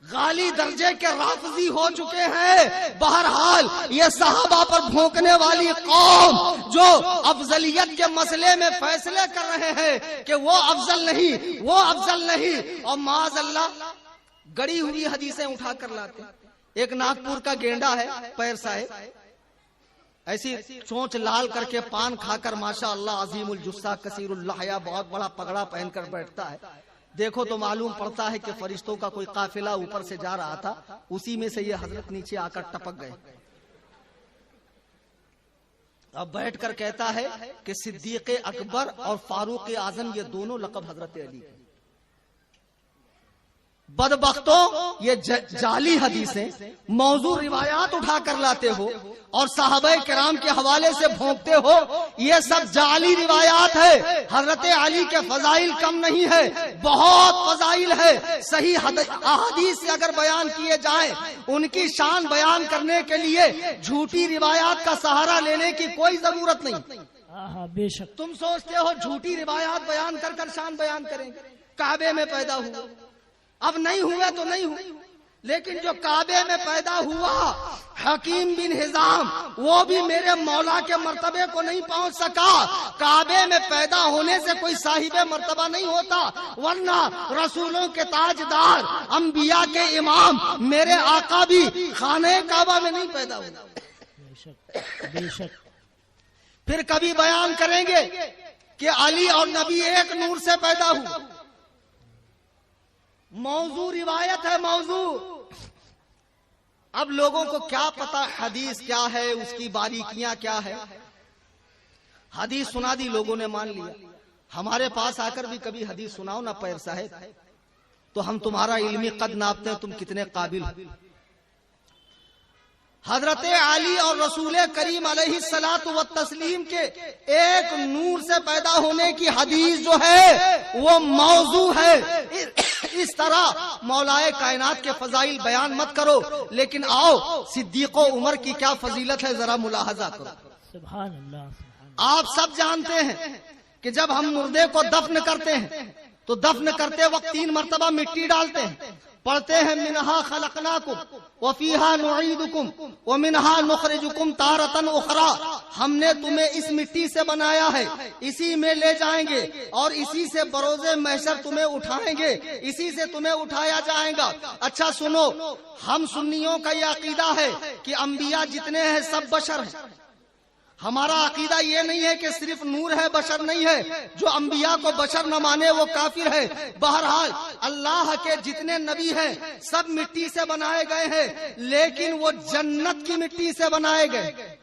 غالی درجے کے رافضی ہو چکے ہیں. بہرحال یہ صحابہ پر بھونکنے والی قوم جو افضلیت کے مسئلے میں فیصلے کر رہے ہیں کہ وہ افضل نہیں، وہ افضل نہیں، اور معاذ اللہ گڑی ہوئی حدیثیں اٹھا کر لاتے. ایک ناگپور کا گینڈا ہے پیر صاحب، ایسی چونچ لال کر کے پان کھا کر ماشاء اللہ عظیم الجثہ کثیر اللحیہ بہت بڑا پگڑا پہن کر بیٹھتا ہے. دیکھو تو معلوم پڑتا ہے کہ فرشتوں کا کوئی قافلہ اوپر سے جا رہا تھا، اسی میں سے یہ حضرت نیچے آ کر ٹپک گئے. اب بیٹھ کر کہتا ہے کہ صدیق اکبر اور فاروق اعظم یہ دونوں لقب حضرت علی کے. بدبختوں یہ جعلی حدیثیں موضوع روایات اٹھا کر لاتے ہو اور صحابہ کرام کے حوالے سے بھونکتے ہو. یہ سب جعلی روایات ہے. حضرت علی کے فضائل کم نہیں ہے، بہت فضائل ہے. صحیح احادیث سے اگر بیان کیے جائیں، ان کی شان بیان کرنے کے لیے جھوٹی روایات کا سہارا لینے کی کوئی ضرورت نہیں. بے شک تم سوچتے ہو جھوٹی روایات بیان کر کر شان بیان کریں گے. کعبے میں پیدا ہوا، اب نہیں ہوئے تو نہیں ہوئے، لیکن جو کعبے میں پیدا ہوا حکیم بن حزام وہ بھی میرے مولا کے مرتبے کو نہیں پہنچ سکا. کعبے میں پیدا ہونے سے کوئی صاحب مرتبہ نہیں ہوتا، ورنہ رسولوں کے تاجدار انبیاء کے امام میرے آقا بھی خانہ کعبہ میں نہیں پیدا ہوئے. بے شک بے شک. پھر کبھی بیان کریں گے کہ علی اور نبی ایک نور سے پیدا ہوئے. موضوع روایت ہے موضوع. اب لوگوں کو کیا پتا حدیث کیا ہے، اس کی باریکیاں کیا ہے. حدیث سنا دی، لوگوں نے مان لیا. ہمارے پاس آ کر بھی کبھی حدیث سناؤ نا پیر صاحب، تو ہم تمہارا علمی قد ناپتے ہیں، تم کتنے قابل ہو. حضرت علی اور رسول کریم علیہ الصلوۃ والتسلیم کے ایک نور سے پیدا ہونے کی حدیث جو ہے وہ موضوع ہے. اس طرح مولائے کائنات کے فضائل بیان مت کرو، لیکن آؤ صدیق و عمر کی کیا فضیلت ہے ذرا ملاحظہ کرو. سبحان اللہ. آپ سب جانتے ہیں کہ جب ہم مردے کو دفن کرتے ہیں تو دفن کرتے وقت 3 مرتبہ مٹی ڈالتے ہیں، پڑھتے ہیں منہا خلقناکم وفیہا نعیدکم ومنہا نخرجکم تارۃ اخری. ہم نے تمہیں اس مٹی سے بنایا ہے، اسی میں لے جائیں گے اور اسی سے بروز محشر تمہیں اٹھائیں گے، اسی سے تمہیں اٹھایا جائے گا. اچھا سنو، ہم سنیوں کا یہ عقیدہ ہے کہ انبیاء جتنے ہیں سب بشر ہیں. ہمارا عقیدہ یہ نہیں ہے کہ صرف نور ہے بشر نہیں ہے. جو انبیاء کو بشر نہ مانے وہ کافر ہے. بہرحال اللہ کے جتنے نبی ہیں سب مٹی سے بنائے گئے ہیں، لیکن وہ جنت کی مٹی سے بنائے گئے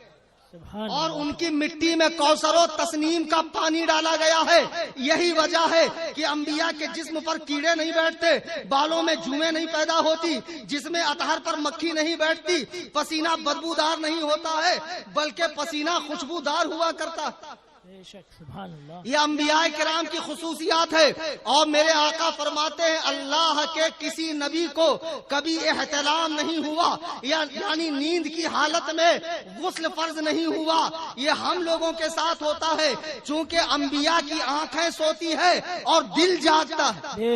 اور ان کی مٹی میں کوثر و تسنیم کا پانی ڈالا گیا ہے. یہی وجہ ہے کہ انبیاء کے جسم پر کیڑے نہیں بیٹھتے، بالوں میں جوئیں نہیں پیدا ہوتی، جسم اطہر پر مکھی نہیں بیٹھتی، پسینہ بدبودار نہیں ہوتا ہے بلکہ پسینہ خوشبودار ہوا کرتا. یہ انبیاء کرام کی خصوصیات ہے. اور میرے آقا فرماتے ہیں اللہ کے کسی نبی کو کبھی احتلام نہیں ہوا، یعنی نیند کی حالت میں غسل فرض نہیں ہوا. یہ ہم لوگوں کے ساتھ ہوتا ہے چونکہ انبیاء کی آنکھیں سوتی ہے اور دل جاگتا ہے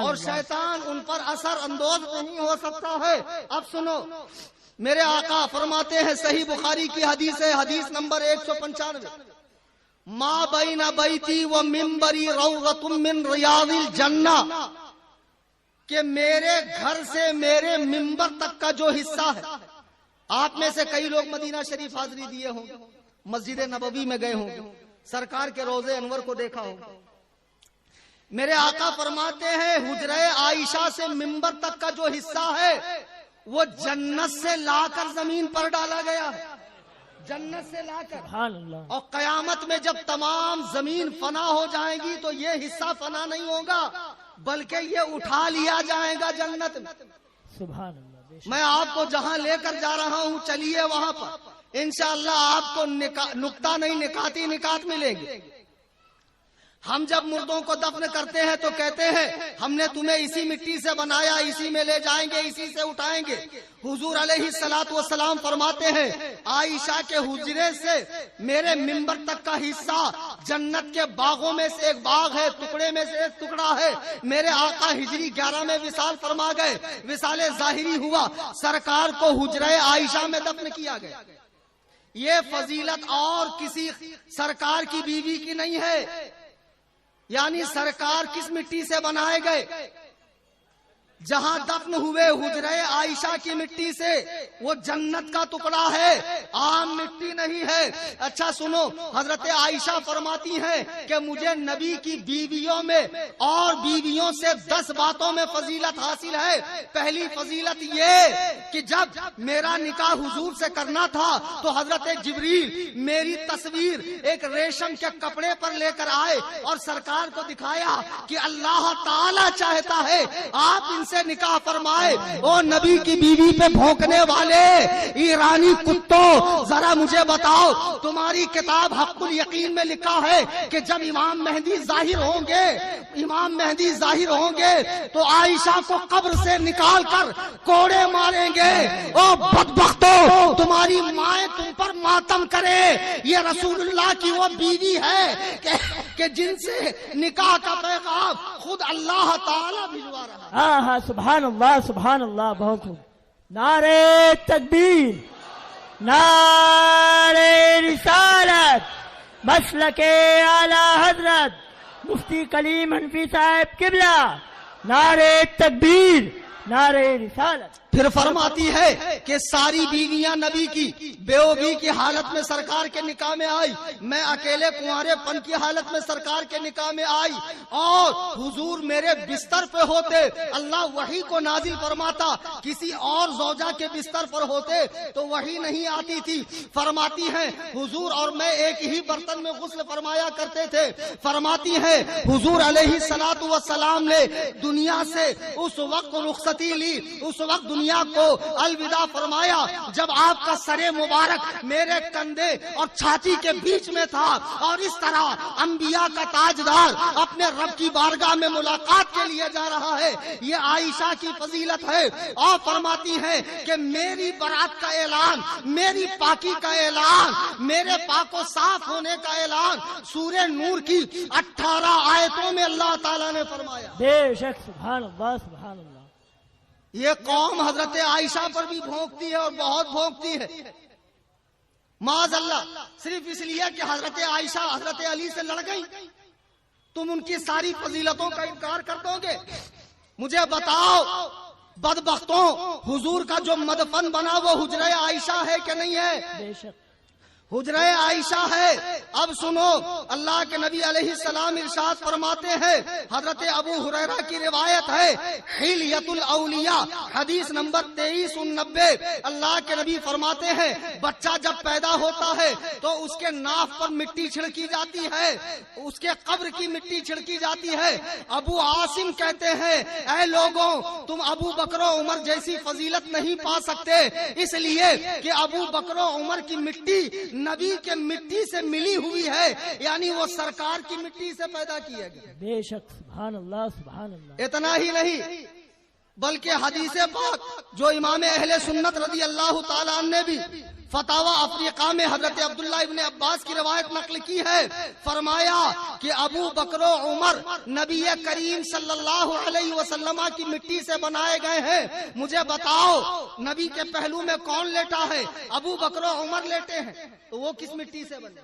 اور شیطان ان پر اثر اندوز نہیں ہو سکتا ہے. اب سنو، میرے آقا فرماتے ہیں صحیح بخاری کی حدیث ہے، حدیث نمبر 195، ما بین بیتی و منبری روضۃ من ریاض الجنہ، کہ میرے گھر سے میرے منبر تک کا جو حصہ ہے. آپ میں سے کئی لوگ مدینہ شریف حاضری دیے ہوں، مسجد نبوی میں گئے ہوں، سرکار کے روضے انور کو دیکھا ہو. میرے آقا فرماتے ہیں حجرہ عائشہ سے منبر تک کا جو حصہ ہے وہ جنت سے لا کر زمین پر ڈالا گیا ہے، جنت سے لا کر. اور قیامت میں جب تمام زمین فنا ہو جائے گی تو یہ حصہ فنا نہیں ہوگا بلکہ یہ اٹھا لیا جائے گا جنت میں. سبحان اللہ. میں آپ کو جہاں لے کر جا رہا ہوں چلیے وہاں پر انشاءاللہ آپ کو نکتہ نہیں نکاتی نکات ملیں گے. ہم جب مردوں کو دفن کرتے ہیں تو کہتے ہیں ہم نے تمہیں اسی مٹی سے بنایا، اسی میں لے جائیں گے، اسی سے اٹھائیں گے۔ حضور علیہ الصلوۃ والسلام فرماتے ہیں عائشہ کے حجرے سے میرے منبر تک کا حصہ جنت کے باغوں میں سے ایک باغ ہے، ٹکڑے میں سے ایک ٹکڑا ہے۔ میرے آقا ہجری 11 میں وصال فرما گئے، وصال ظاہری ہوا، سرکار کو حجرے عائشہ میں دفن کیا گیا۔ یہ فضیلت اور کسی سرکار کی بیوی کی نہیں ہے۔ یعنی سرکار کس مٹی سے بنائے گئے؟ جہاں دفن ہوئے حجرے عائشہ کی مٹی سے، وہ جنت کا ٹکڑا ہے، عام مٹی نہیں ہے۔ اچھا سنو، حضرت عائشہ فرماتی ہیں کہ مجھے نبی کی بیویوں میں اور بیویوں سے 10 باتوں میں فضیلت حاصل ہے۔ پہلی فضیلت یہ کہ جب میرا نکاح حضور سے کرنا تھا تو حضرت جبریل میری تصویر ایک ریشم کے کپڑے پر لے کر آئے اور سرکار کو دکھایا کہ اللہ تعالی چاہتا ہے آپ ان سے نکاح فرمائے۔ او نبی کی بیوی پہ بھونکنے والے ایرانی کتوں، ذرا مجھے بتاؤ، تمہاری کتاب حق الیقین میں لکھا ہے کہ جب امام مہدی ظاہر ہوں گے تو عائشہ کو قبر سے نکال کر کوڑے ماریں گے۔ او بدبختو، تمہاری مائیں تم پر ماتم کرے، یہ رسول اللہ کی وہ بیوی ہے کہ جن سے نکاح کا پیغام خود اللہ تعالی بھجوا رہا ہے۔ سبحان اللہ، سبحان اللہ، بہت خوب۔ نعرہ تکبیر، نعرہ رسالت، مسلک اعلی حضرت مفتی کلیم حنفی صاحب قبلہ، نعرہ تکبیر، نعرہ رسالت۔ پھر فرماتی ہے کہ ساری بیویاں نبی کی بیوبی کی حالت میں سرکار کے نکاح میں آئی، میں اکیلے کنوارے پن کی حالت میں سرکار کے نکاح میں آئی، اور حضور میرے بستر پہ ہوتے، اللہ وحی کو نازل فرماتا، کسی اور زوجہ کے بستر پر ہوتے تو وحی نہیں آتی تھی۔ فرماتی ہیں حضور اور میں ایک ہی برتن میں غسل فرمایا کرتے تھے۔ فرماتی ہیں حضور علیہ الصلوۃ والسلام نے دنیا سے اس وقت رخصتی لی، اس وقت دنیا کو الوداع فرمایا جب آپ کا سر مبارک میرے کندھے اور چھاتی کے بیچ میں تھا، اور اس طرح انبیاء کا تاجدار اپنے رب کی بارگاہ میں ملاقات کے لیے جا رہا ہے۔ یہ عائشہ کی فضیلت ہے۔ اور فرماتی ہے کہ میری برات کا اعلان، میری پاکی کا اعلان، میرے پاک و صاف ہونے کا اعلان سورہ نور کی 18 آیتوں میں اللہ تعالیٰ نے فرمایا۔ بے شک، سبحان اللہ، سبحان اللہ۔ یہ قوم حضرت عائشہ پر بھی بھونکتی ہے اور بہت بھونکتی ہے، معاذ اللہ، صرف اس لیے کہ حضرت عائشہ حضرت علی سے لڑ گئی، تم ان کی ساری فضیلتوں کا انکار کر دو گے؟ مجھے بتاؤ بدبختوں، حضور کا جو مدفن بنا وہ حجرہ عائشہ ہے کہ نہیں ہے؟ بے شک حجرہ عائشہ ہے۔ اب سنو، اللہ کے نبی علیہ السلام ارشاد فرماتے ہیں، حضرت ابو ہریرہ کی روایت ہے، حلیۃ الاولیاء حدیث نمبر 2390، اللہ کے نبی فرماتے ہیں بچہ جب پیدا ہوتا ہے تو اس کے ناف پر مٹی چھڑکی جاتی ہے، اس کے قبر کی مٹی چھڑکی جاتی ہے۔ ابو عاصم کہتے ہیں اے لوگوں، تم ابو بکر و عمر جیسی فضیلت نہیں پا سکتے، اس لیے کہ ابو بکر و عمر کی مٹی نبی کے مٹی سے ملی ہوئی ہے، یعنی وہ سرکار کی مٹی سے پیدا کیا گیا۔ بے شک، سبحان اللہ، سبحان اللہ۔ اتنا ہی نہیں بلکہ حدیث پاک جو امام اہل سنت رضی اللہ تعالیٰ عنہ نے بھی فتاوی افریقہ میں حضرت عبداللہ ابن عباس کی روایت نقل کی ہے، فرمایا کہ ابو بکر و عمر نبی کریم صلی اللہ علیہ وسلم کی مٹی سے بنائے گئے ہیں۔ مجھے بتاؤ نبی کے پہلو میں کون لیٹا ہے؟ ابو بکر و عمر لیٹے ہیں، تو وہ کس مٹی سے بنے؟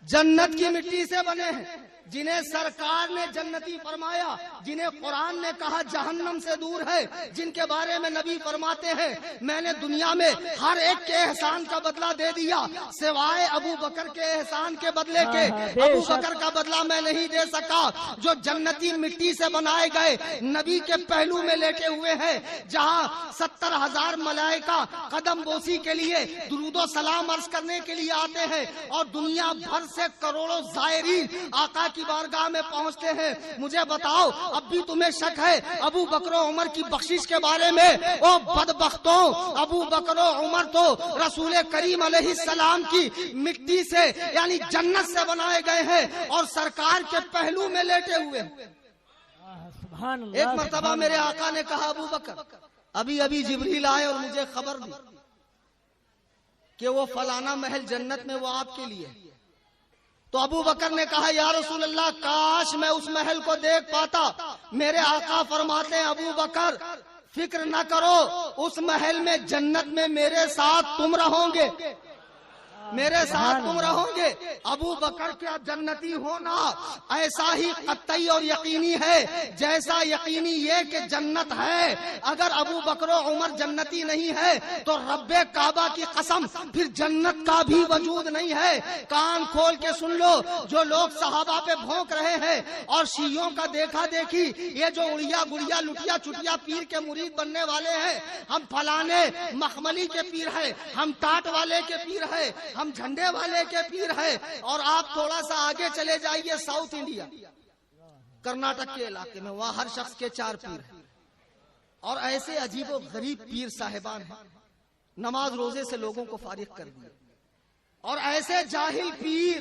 جنت کی مٹی سے بنے ہیں، جنہیں سرکار نے جنتی فرمایا، جنہیں قرآن نے کہا جہنم سے دور ہے، جن کے بارے میں نبی فرماتے ہیں میں نے دنیا میں ہر ایک کے احسان کا بدلہ دے دیا سوائے ابو بکر کے احسان کے بدلے کے۔ ابو بکر کا بدلہ میں نہیں دے سکا، جو جنتی مٹی سے بنائے گئے نبی کے پہلو میں لیٹے ہوئے ہیں، جہاں 70,000 ملائکہ قدم بوسی کے لیے درود و سلام عرض کرنے کے لیے آتے ہیں، اور دنیا بھر سے کروڑوں زائرین آقا کی بارگاہ میں پہنچتے ہیں. مجھے بتاؤ اب بھی تمہیں شک ہے ابو بکر و عمر کی بخشش کے بارے میں؟ او بدبختوں، ابو بکر و عمر تو رسول کریم علیہ السلام کی مٹی سے یعنی جنت سے بنائے گئے ہیں اور سرکار کے پہلو میں لیٹے ہوئے ہیں. سبحان اللہ. ایک مرتبہ میرے آقا نے کہا ابو بکر ابھی ابھی جبریل آئے اور مجھے خبر دی کہ وہ فلانا محل جنت میں وہ آپ کے لیے. تو ابو بکر نے کہا یا رسول اللہ کاش میں اس محل کو دیکھ پاتا. میرے آقا فرماتے ہیں ابو بکر فکر نہ کرو، اس محل میں جنت میں میرے ساتھ تم رہو گے، میرے ساتھ تم رہو گے. ابو بکر کیا جنتی ہونا ایسا ہی قطعی اور یقینی ہے جیسا یقینی یہ کہ جنت ہے. اگر ابو بکر و عمر جنتی نہیں ہے تو رب کعبہ کی قسم پھر جنت کا بھی وجود نہیں ہے. کان کھول کے سن لو، جو لوگ صحابہ پہ بھونک رہے ہیں اور شیعوں کا دیکھا دیکھی، یہ جو اڑیا گڑیا لٹیا چٹیا پیر کے مرید بننے والے ہیں، ہم فلانے مخملی کے پیر ہیں، ہم ٹاٹ والے کے پیر ہیں، ہم جھنڈے والے کے پیر ہیں. اور آپ تھوڑا سا آگے چلے جائیے ساؤتھ انڈیا کرناٹک کے علاقے میں، وہاں ہر شخص کے 4 پیر ہیں اور ایسے عجیب و غریب پیر صاحبان ہیں، نماز روزے سے لوگوں کو فارغ کر دیا. اور ایسے جاہل پیر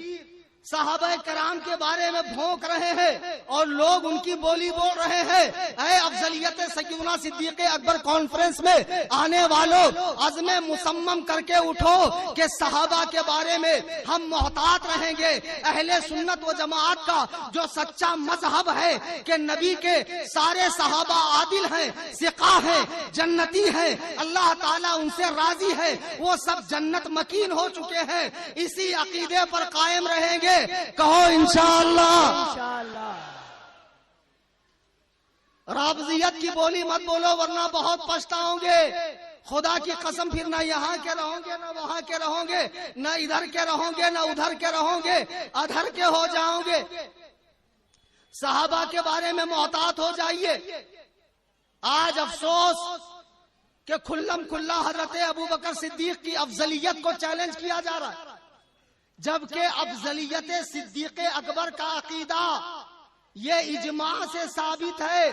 صحابہ کرام کے بارے میں بھونک رہے ہیں اور لوگ ان کی بولی بول رہے ہیں. اے افضلیت سیدنا صدیق اکبر کانفرنس میں آنے والوں، عزم مصمم کر کے اٹھو کہ صحابہ کے بارے میں ہم محتاط رہیں گے. اہل سنت و جماعت کا جو سچا مذہب ہے کہ نبی کے سارے صحابہ عادل ہیں، ثقہ ہیں، جنتی ہیں، اللہ تعالیٰ ان سے راضی ہے، وہ سب جنت مکین ہو چکے ہیں. اسی عقیدے پر قائم رہیں گے. کہو انشاءاللہ. رافضیت کی بولی مت بولو ورنہ بہت پچھتاؤ گے. خدا کی قسم پھر نہ یہاں کے رہو گے نہ وہاں کے رہو گے، نہ ادھر کے رہو گے نہ ادھر کے رہو گے، ادھر کے ہو جاؤ گے. صحابہ کے بارے میں محتاط ہو جائیے. آج افسوس کہ کھلم کھلا حضرت ابو بکر صدیق کی افضلیت کو چیلنج کیا جا رہا ہے، جبکہ افضلیت صدیق اکبر کا عقیدہ یہ اجماع سے ثابت ہے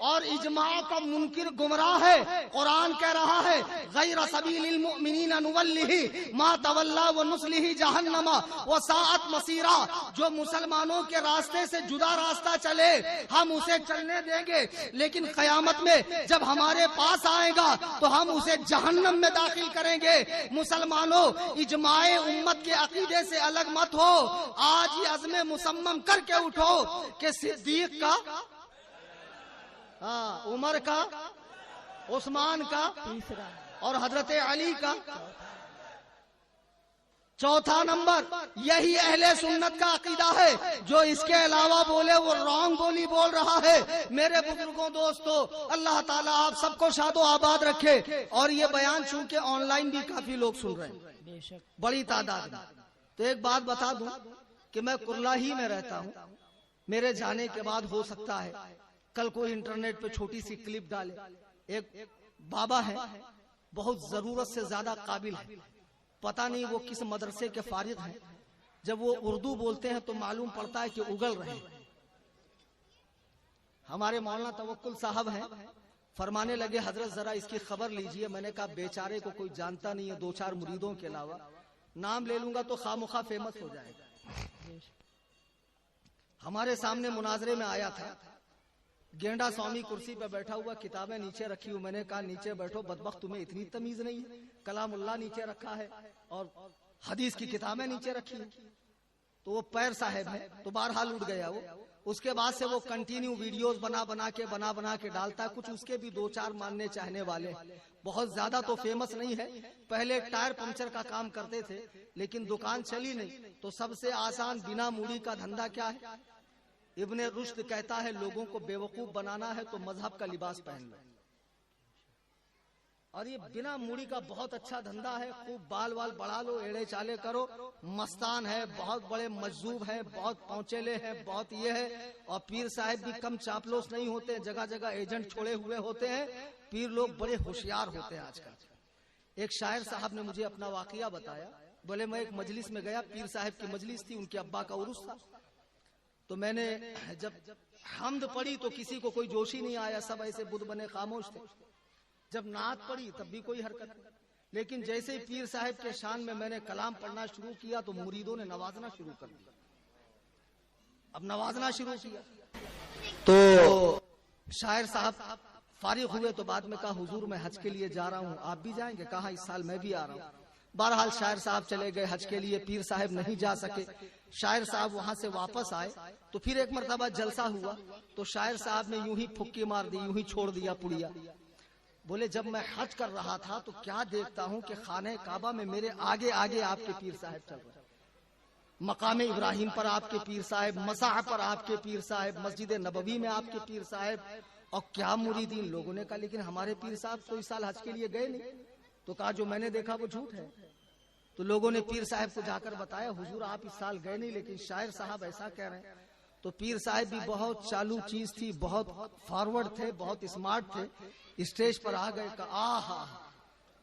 اور اجماع کا منکر گمراہ ہے. قرآن کہہ رہا ہے غیر سبیل المؤمنین نولہ ما تولی ونصلہ جہنم وساءت مصیرا. جو مسلمانوں کے راستے سے جدا راستہ چلے ہم اسے چلنے دیں گے، لیکن قیامت میں جب ہمارے پاس آئے گا تو ہم اسے جہنم میں داخل کریں گے. مسلمانوں اجماع امت کے عقیدے سے الگ مت ہو. آج یہ عزم مصمم کر کے اٹھو کہ صدیق کا، عمر کا، عثمان کا اور حضرت علی کا 4تھا نمبر. یہی اہل سنت کا عقیدہ ہے. جو اس کے علاوہ بولے وہ رانگ بولی بول رہا ہے. میرے بزرگوں دوستو، اللہ تعالیٰ آپ سب کو شاد و آباد رکھے. اور یہ بیان چونکہ آن لائن بھی کافی لوگ سن رہے ہیں، بڑی تعداد میں. تو ایک بات بتا دوں کہ میں کرلا ہی میں رہتا ہوں. میرے جانے کے بعد ہو سکتا ہے کل کوئی انٹرنیٹ پہ چھوٹی سی کلپ ڈالے. ایک بابا ہے بہت ضرورت سے زیادہ قابل ہے، پتہ نہیں وہ کس مدرسے کے فارغ ہیں. جب وہ اردو بولتے ہیں تو معلوم پڑتا ہے کہ اگل رہے ہیں. ہمارے مولانا توکل صاحب ہیں، فرمانے لگے حضرت ذرا اس کی خبر لیجئے. میں نے کہا بیچارے کو کوئی جانتا نہیں ہے 2-4 مریدوں کے علاوہ، نام لے لوں گا تو خواہ مخواہ فیمس ہو جائے گا. ہمارے سامنے مناظرے میں آیا تھا، گینڈا سوامی کرسی پہ بیٹھا ہوا، کتابیں نیچے رکھی ہوں. میں نے کہا نیچے بیٹھو بدبخت، تمہیں اتنی تمیز نہیں ہے. کلام اللہ نیچے رکھا ہے اور حدیث کی کتابیں نیچے رکھی ہیں. تو وہ پیر صاحب ہے تو بہرحال اٹھ گیا وہ. اس کے بعد سے وہ کنٹینیو ویڈیوز بنا کے ڈالتا ہے. کچھ اس کے بھی 2-4 ماننے چاہنے والے، بہت زیادہ تو فیمس نہیں ہے. پہلے ٹائر پنچر کا کام کرتے تھے لیکن دکان چلی نہیں تو سب سے آسان بنا موڑی کا دھندا کیا ہے؟ ابن رشد کہتا ہے لوگوں کو بیوقوف بنانا ہے تو مذہب کا لباس پہن لو. اور یہ بنا موڑی کا بہت اچھا دھندا ہے. خوب بال بڑھا لو، ایڑے چالے کرو. مستان ہے، بہت بڑے مجذوب ہیں، بہت پہنچیلے ہیں، بہت یہ ہے. اور پیر صاحب بھی کم چاپلوس نہیں ہوتے، جگہ جگہ ایجنٹ چھوڑے ہوئے ہوتے ہیں. پیر لوگ بڑے ہوشیار ہوتے ہیں آج کل. ایک شاعر صاحب نے مجھے اپنا واقعہ بتایا. بولے میں ایک مجلس میں گیا، پیر صاحب کی مجلس تھی، ان کے ابا کا عرس تھا، تو میں نے جب حمد پڑھی تو کسی کو کوئی جوش ہی نہیں آیا، سب ایسے بدھ بنے خاموش تھے۔ جب نعت پڑھی تب بھی کوئی حرکت نہیں، لیکن جیسے ہی پیر صاحب کے شان میں نے کلام پڑھنا شروع کیا تو مریدوں نے نوازنا شروع کر دیا۔ اب نوازنا شروع کیا تو شاعر صاحب فارغ ہوئے تو بعد میں کہا حضور میں حج کے لیے جا رہا ہوں، آپ بھی جائیں گے؟ کہا اس سال میں بھی آ رہا ہوں۔ بہرحال شاعر صاحب چلے گئے حج کے لیے، پیر صاحب نہیں جا سکے۔ شاعر صاحب وہاں سے واپس آئے تو پھر ایک مرتبہ جلسہ ہوا تو شاعر صاحب نے یوں ہی پھکی مار دی، یوں ہی چھوڑ دیا پڑیا۔ بولے جب میں حج کر رہا تھا تو کیا دیکھتا ہوں کہ خانہ کعبہ میں میرے آگے آگے آپ کے پیر صاحب چل رہے، مقام ابراہیم پر آپ کے پیر صاحب، مساح پر آپ کے پیر صاحب، مسجد نبوی میں آپ کے پیر صاحب، اور کیا مریدین لوگوں نے کہا لیکن ہمارے پیر صاحب تو اس سال حج کے لیے گئے نہیں۔ تو کہا جو میں نے دیکھا وہ جھوٹ ہے۔ تو لوگوں نے پیر صاحب کو جا کر بتایا حضور آپ اس سال گئے نہیں لیکن شاعر صاحب ایسا کہہ رہے ہیں۔ تو پیر صاحب بھی بہت چالو چیز تھی، بہت فارورڈ تھے، بہت اسمارٹ تھے، اسٹیج پر آ گئے کہ آہا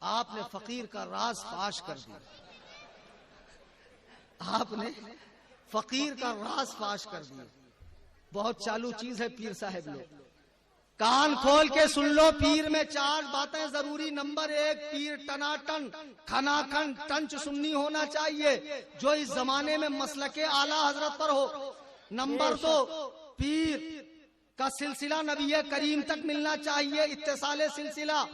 آپ نے فقیر کا راز فاش کر دیا، آپ نے فقیر کا راز فاش کر دیا۔ بہت چالو چیز ہے پیر صاحب لوگ، کان کھول کے سن لو، پیر میں 4 باتیں ضروری۔ نمبر 1 پیر ٹناٹن کھناکھن ٹنچ سنی ہونا چاہیے جو اس زمانے میں مسلک اعلی حضرت پر ہو۔ نمبر 2 پیر کا سلسلہ نبی کریم تک ملنا چاہیے، اتصال سلسلہ۔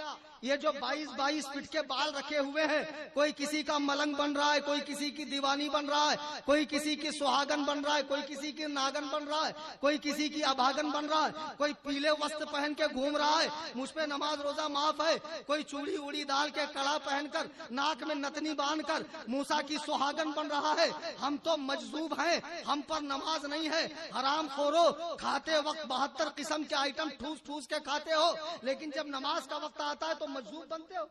یہ جو 22 فٹ کے بال رکھے ہوئے ہیں، کوئی کسی کا ملنگ بن رہا ہے، کوئی کسی کی دیوانی بن رہا ہے، کوئی کسی کی سہاگن بن رہا ہے، کوئی کسی کی ناگن بن رہا ہے، کوئی کسی کی ابھاگن بن رہا ہے، کوئی پیلے وسط پہن کے گھوم رہا ہے، مجھ پہ نماز روزہ معاف ہے، کوئی چوڑی اڑی ڈال کے کڑا پہن کر ناک میں نتنی باندھ کر موسیٰ کی سہاگن بن رہا ہے۔ ہم تو مجذوب ہیں، ہم پر نماز نہیں ہے۔ حرام خورو، کھاتے وقت 72 قسم کے آئٹم ٹھوس ٹھوس کے کھاتے ہو، لیکن جب نماز کا وقت آتا ہے تو مجذوب بنتے ہو۔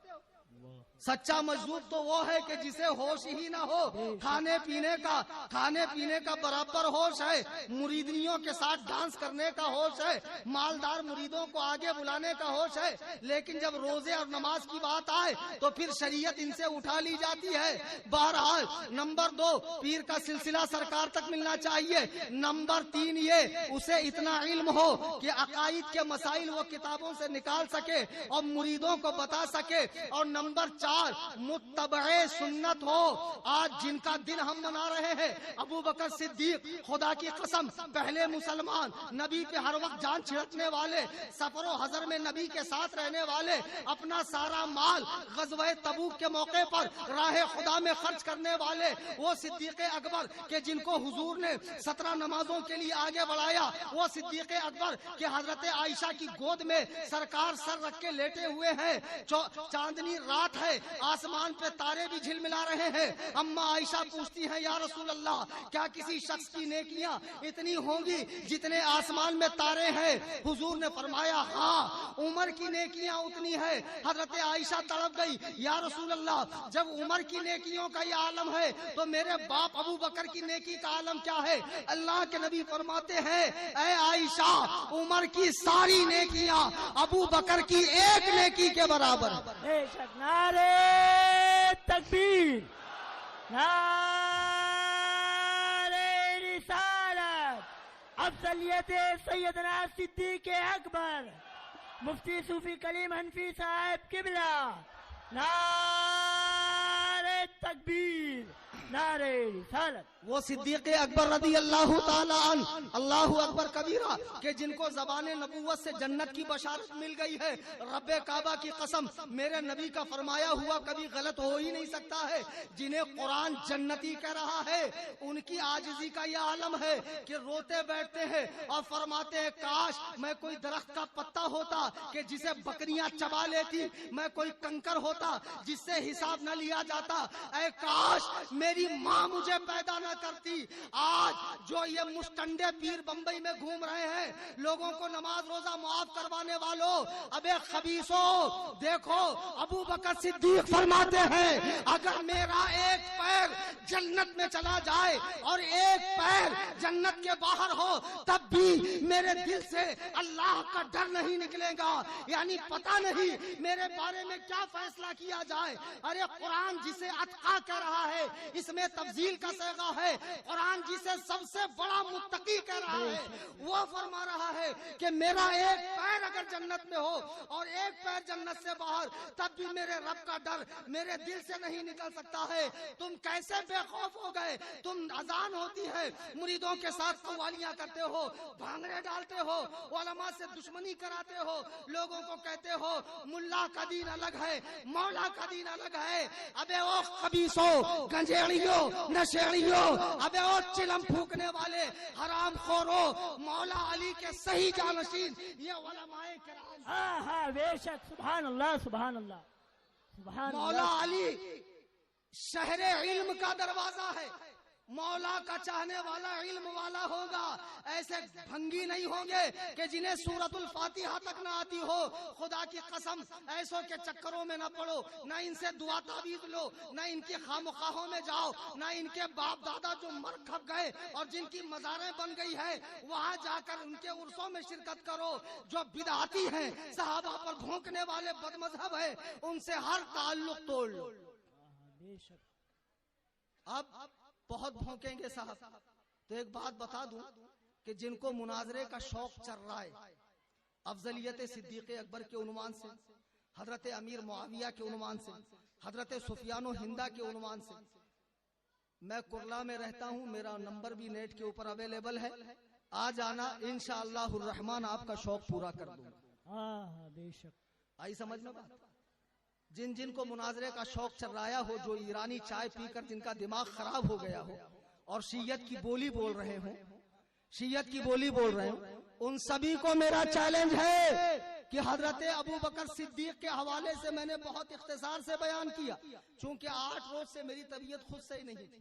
سچا مجذوب تو وہ ہے کہ جسے ہوش ہی نہ ہو، کھانے پینے کا برابر ہوش ہے، مریدنیوں کے ساتھ ڈانس کرنے کا ہوش ہے، مالدار مریدوں کو آگے بلانے کا ہوش ہے، لیکن جب روزے اور نماز کی بات آئے تو پھر شریعت ان سے اٹھا لی جاتی ہے۔ بہرحال نمبر 2 پیر کا سلسلہ سرکار تک ملنا چاہیے۔ نمبر 3 یہ اسے اتنا علم ہو کہ عقائد کے مسائل وہ کتابوں سے نکال سکے اور مریدوں کو بتا سکے۔ اور نمبر 4 متبع سنت ہو۔ آج جن کا دن ہم منا رہے ہیں، ابو بکر صدیق، خدا کی قسم پہلے مسلمان، نبی پہ ہر وقت جان چھڑکنے والے، سفر و حضر میں نبی کے ساتھ رہنے والے، اپنا سارا مال غزوہ تبوک کے موقع پر راہ خدا میں خرچ کرنے والے، وہ صدیق اکبر کہ جن کو حضور نے 17 نمازوں کے لیے آگے بڑھایا، وہ صدیق اکبر کہ حضرت عائشہ کی گود میں سرکار سر رکھ کے لیٹے ہوئے ہیں، چاندنی رات ہے، آسمان پہ تارے بھی جھلملا رہے ہیں۔ اما عائشہ پوچھتی ہیں یا رسول اللہ کیا کسی شخص کی نیکیاں اتنی ہوں گی جتنے آسمان میں تارے ہیں؟ حضور نے فرمایا ہاں، عمر کی نیکیاں اتنی ہے۔ حضرت عائشہ تڑپ گئی، یا رسول اللہ جب عمر کی نیکیوں کا یہ عالم ہے تو میرے باپ ابو بکر کی نیکی کا عالم کیا ہے؟ اللہ کے نبی فرماتے ہیں اے عائشہ، عمر کی ساری نیکیاں ابو بکر کی ایک نیکی کے برابر ہے۔ بے شک، نعرے تکبیر، نعرے رسالت، افضلیت سیدنا صدیق اکبر، مفتی صوفی کلیم حنفی صاحب قبلہ، نعرے تکبیر، نعرے رسالت۔ وہ صدیق اکبر رضی اللہ تعالی عنہ، اللہ اکبر کبیرہ، کہ جن کو زبان نبوت سے جنت کی بشارت مل گئی ہے۔ رب کعبہ کی قسم، میرے نبی کا فرمایا ہوا کبھی غلط ہو ہی نہیں سکتا ہے۔ جنہیں قرآن جنتی کہہ رہا ہے، ان کی عاجزی کا یہ عالم ہے کہ روتے بیٹھتے ہیں اور فرماتے ہیں کاش میں کوئی درخت کا پتا ہوتا کہ جسے بکریاں چبا لیتی، میں کوئی کنکر ہوتا جس سے حساب نہ لیا جاتا، اے کاش میری میری ماں مجھے پیدا نہ کرتی، آج جو یہ مستنڈے پیر بمبئی میں گھوم رہے ہیں، لوگوں کو نماز روزہ معاف کروانے والوں، ابے خبیثوں، دیکھو ابو بکر صدیق فرماتے ہیں اگر میرا ایک پیر جنت میں چلا جائے اور ایک پیر جنت کے باہر ہو تب بھی میرے دل سے اللہ کا ڈر نہیں نکلے گا، یعنی پتہ نہیں میرے بارے میں کیا فیصلہ کیا جائے۔ ارے قرآن جسے اتقا کہہ رہا ہے اس میں تفضیل کا صیغہ ہے، قرآن جسے سب سے بڑا متقی کہہ رہا ہے وہ فرما رہا ہے کہ میرا ایک پیر اگر جنت میں ہو اور ایک پیر جنت سے باہر تب بھی میرے رب کا ڈر میرے دل سے نہیں نکل سکتا ہے۔ تم کیسے بے خوف ہو گئے؟ تم اذان ہوتی ہے مریدوں کے ساتھ قوالیاں کرتے ہو، بھانگڑے ڈالتے ہو، علماء سے دشمنی کراتے ہو، لوگوں کو کہتے ہو ملا کا دین الگ ہے، مولا کا دین الگ ہے۔ ابے او خبیثوں، گنجیڑیوں، نشیڑیوں، ابے او چلم پھونکنے والے، حرام خورو، مولا علی کے صحیح جانشین یہ علماء کرام، ہاں ہاں بے شک، سبحان اللہ سبحان اللہ سبحان مولا اللہ۔ علی شہر علم کا دروازہ ہے، مولا کا چاہنے والا علم والا ہوگا، ایسے بھنگی نہیں ہوں گے کہ جنہیں سورۃ الفاتحہ تک نہ آتی ہو۔ خدا کی قسم ایسوں کے چکروں میں نہ پڑو، نہ ان سے دعا تعویذ لو، نہ ان کی خامخواہوں میں جاؤ، نہ ان کے باپ دادا جو مر کھپ گئے اور جن کی مزاریں بن گئی ہے وہاں جا کر ان کے عرسوں میں شرکت کرو۔ جو بدعتی ہیں، صحابہ پر بھونکنے والے بد مذہب ہیں، ان سے ہر تعلق توڑ لو۔ بے شک اب بہت بھونکیں گے صاحب، تو ایک بات بتا دوں کہ جن کو مناظرے کا شوق چل رہا ہے، افضلیت صدیق اکبر کے عنوان سے، حضرت امیر معاویہ کے عنوان سے، حضرت سفیان و ہندا کے عنوان سے، میں کرلا میں رہتا ہوں، میرا نمبر بھی نیٹ کے اوپر اویلیبل ہے، آ جانا انشاءاللہ الرحمن آپ کا شوق پورا کر دوں گا۔ ہاں ہاں بے شک۔ آئی سمجھ میں بات؟ جن جن کو مناظرے کا شوق چل رہا ہو، جو ایرانی چائے پی کر جن کا دماغ خراب ہو گیا ہو اور شیعت کی بولی بول رہے ہوں، شیعت کی بولی بول رہے ہوں، ان سبھی کو میرا چیلنج ہے کہ حضرت ابو بکر صدیق کے حوالے سے میں نے بہت اختصار سے بیان کیا، چونکہ 8 روز سے میری طبیعت خود صحیح نہیں تھی،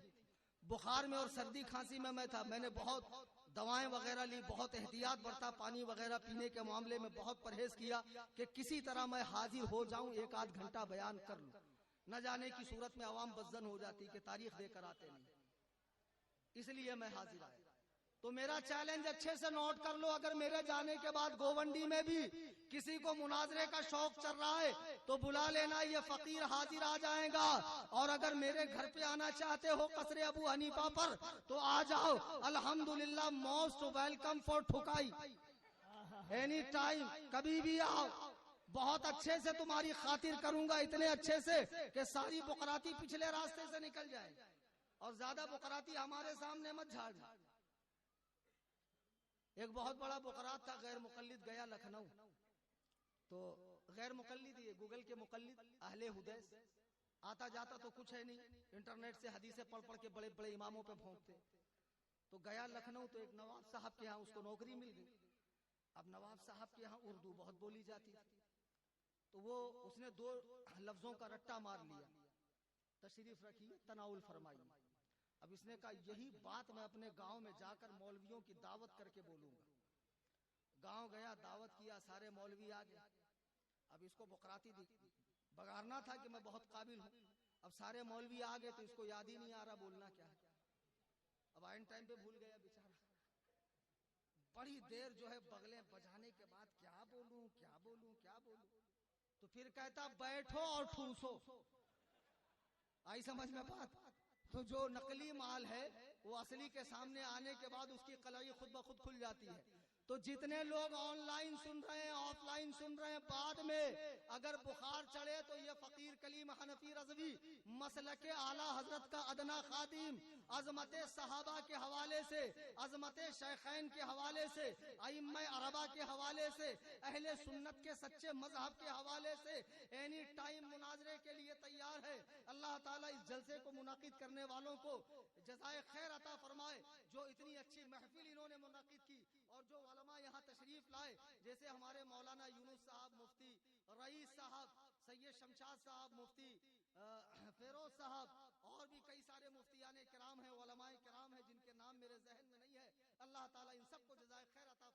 بخار میں اور سردی کھانسی میں تھا، میں نے بہت دوائیں وغیرہ لی، بہت احتیاط برتا، پانی وغیرہ پینے کے معاملے میں بہت پرہیز کیا کہ کسی طرح میں حاضر ہو جاؤں، 1 آدھ گھنٹہ بیان کر لوں، نہ جانے کی صورت میں عوام بدزن ہو جاتی کہ تاریخ دے کر آتے نہیں، اس لیے میں حاضر آیا۔ تو میرا چیلنج اچھے سے نوٹ کر لو، اگر میرے جانے کے بعد گوونڈی میں بھی کسی کو مناظرے کا شوق چل رہا ہے تو بلا لینا، یہ فقیر حاضر آ جائے گا، اور اگر میرے گھر پہ آنا چاہتے ہو قصر ابو حنیفہ پر تو آ جاؤ، الحمدللہ موسٹ ویلکم فار ٹھکائی، اینی ٹائم، کبھی بھی آؤ، بہت اچھے سے تمہاری خاطر کروں گا، اتنے اچھے سے کہ ساری بقراتی پچھلے راستے سے نکل جائے، اور زیادہ بقراتی ہمارے سامنے مت جھاڑ۔ ایک بہت بڑا بقرات تھا، غیر مقلد گیا لکھنؤ، تو غیر مقلد یہ گوگل کے مقلد اہل حدیث، آتا جاتا تو کچھ ہے نہیں، انٹرنیٹ سے حدیثیں پڑھ پڑھ کے بڑے بڑے اماموں پہ بھونکتے، تو گیا لکھنؤ تو ایک نواب صاحب کے ہاں اس کو نوکری مل گئی۔ اب نواب صاحب کے ہاں اردو بہت بولی جاتی تھی، تو وہ اس نے 2 لفظوں کا رٹا مار لیا، تشریف رکھیے، تناول فرمائیے۔ اب اس نے کہا یہی بات میں اپنے گاؤں میں جا کر مولویوں کی دعوت کر کے بولوں گا۔ گاؤں گیا، دعوت کیا، سارے مولوی آ گئے، اب اس کو بقراتی بگارنا تھا کہ میں بہت قابل ہوں، اب سارے مولوی آ گئے تو اس کو یاد ہی نہیں آ رہا بولنا کیا ہے، اب آئین ٹائم پہ بھول گیا بیچارہ، بڑی دیر جو ہے بغلیں بجانے کے بعد کیا بولوں کیا بولوں کیا بولوں، تو پھر کہتا بیٹھو اور ٹھوسو۔ آئی سمجھ میں بات؟ تو جو نقلی مال ہے وہ اصلی کے سامنے آنے کے بعد اس کی قلعی خود بخود کھل جاتی ہے۔ تو جتنے لوگ آن لائن سن رہے ہیں، آف لائن سن رہے ہیں، بعد میں اگر بخار چڑھے تو یہ فقیر کلیم حنفی رضوی مسلک اعلی حضرت کا ادنا خادم، عظمت صحابہ کے حوالے سے، عظمت شیخین کے حوالے سے، ائمہ اربعہ کے حوالے سے، اہل سنت کے سچے مذہب کے حوالے سے اینی ٹائم مناظرے کے لیے تیار ہے۔ اللہ تعالیٰ اس جلسے کو منعقد کرنے والوں کو جزائے خیر عطا فرمائے، جو اتنی اچھی محفل انہوں نے منعقد کی، اور جو علماء یہاں تشریف لائے، جیسے ہمارے مولانا یونس صاحب مفتی، رئیس صاحب، سید شمشاد صاحب مفتی، فیروز صاحب، اور بھی کئی سارے مفتیان کرام ہیں، علماء کرام ہیں جن کے نام میرے ذہن میں نہیں ہے، اللہ تعالیٰ ان سب کو جزائے خیر عطا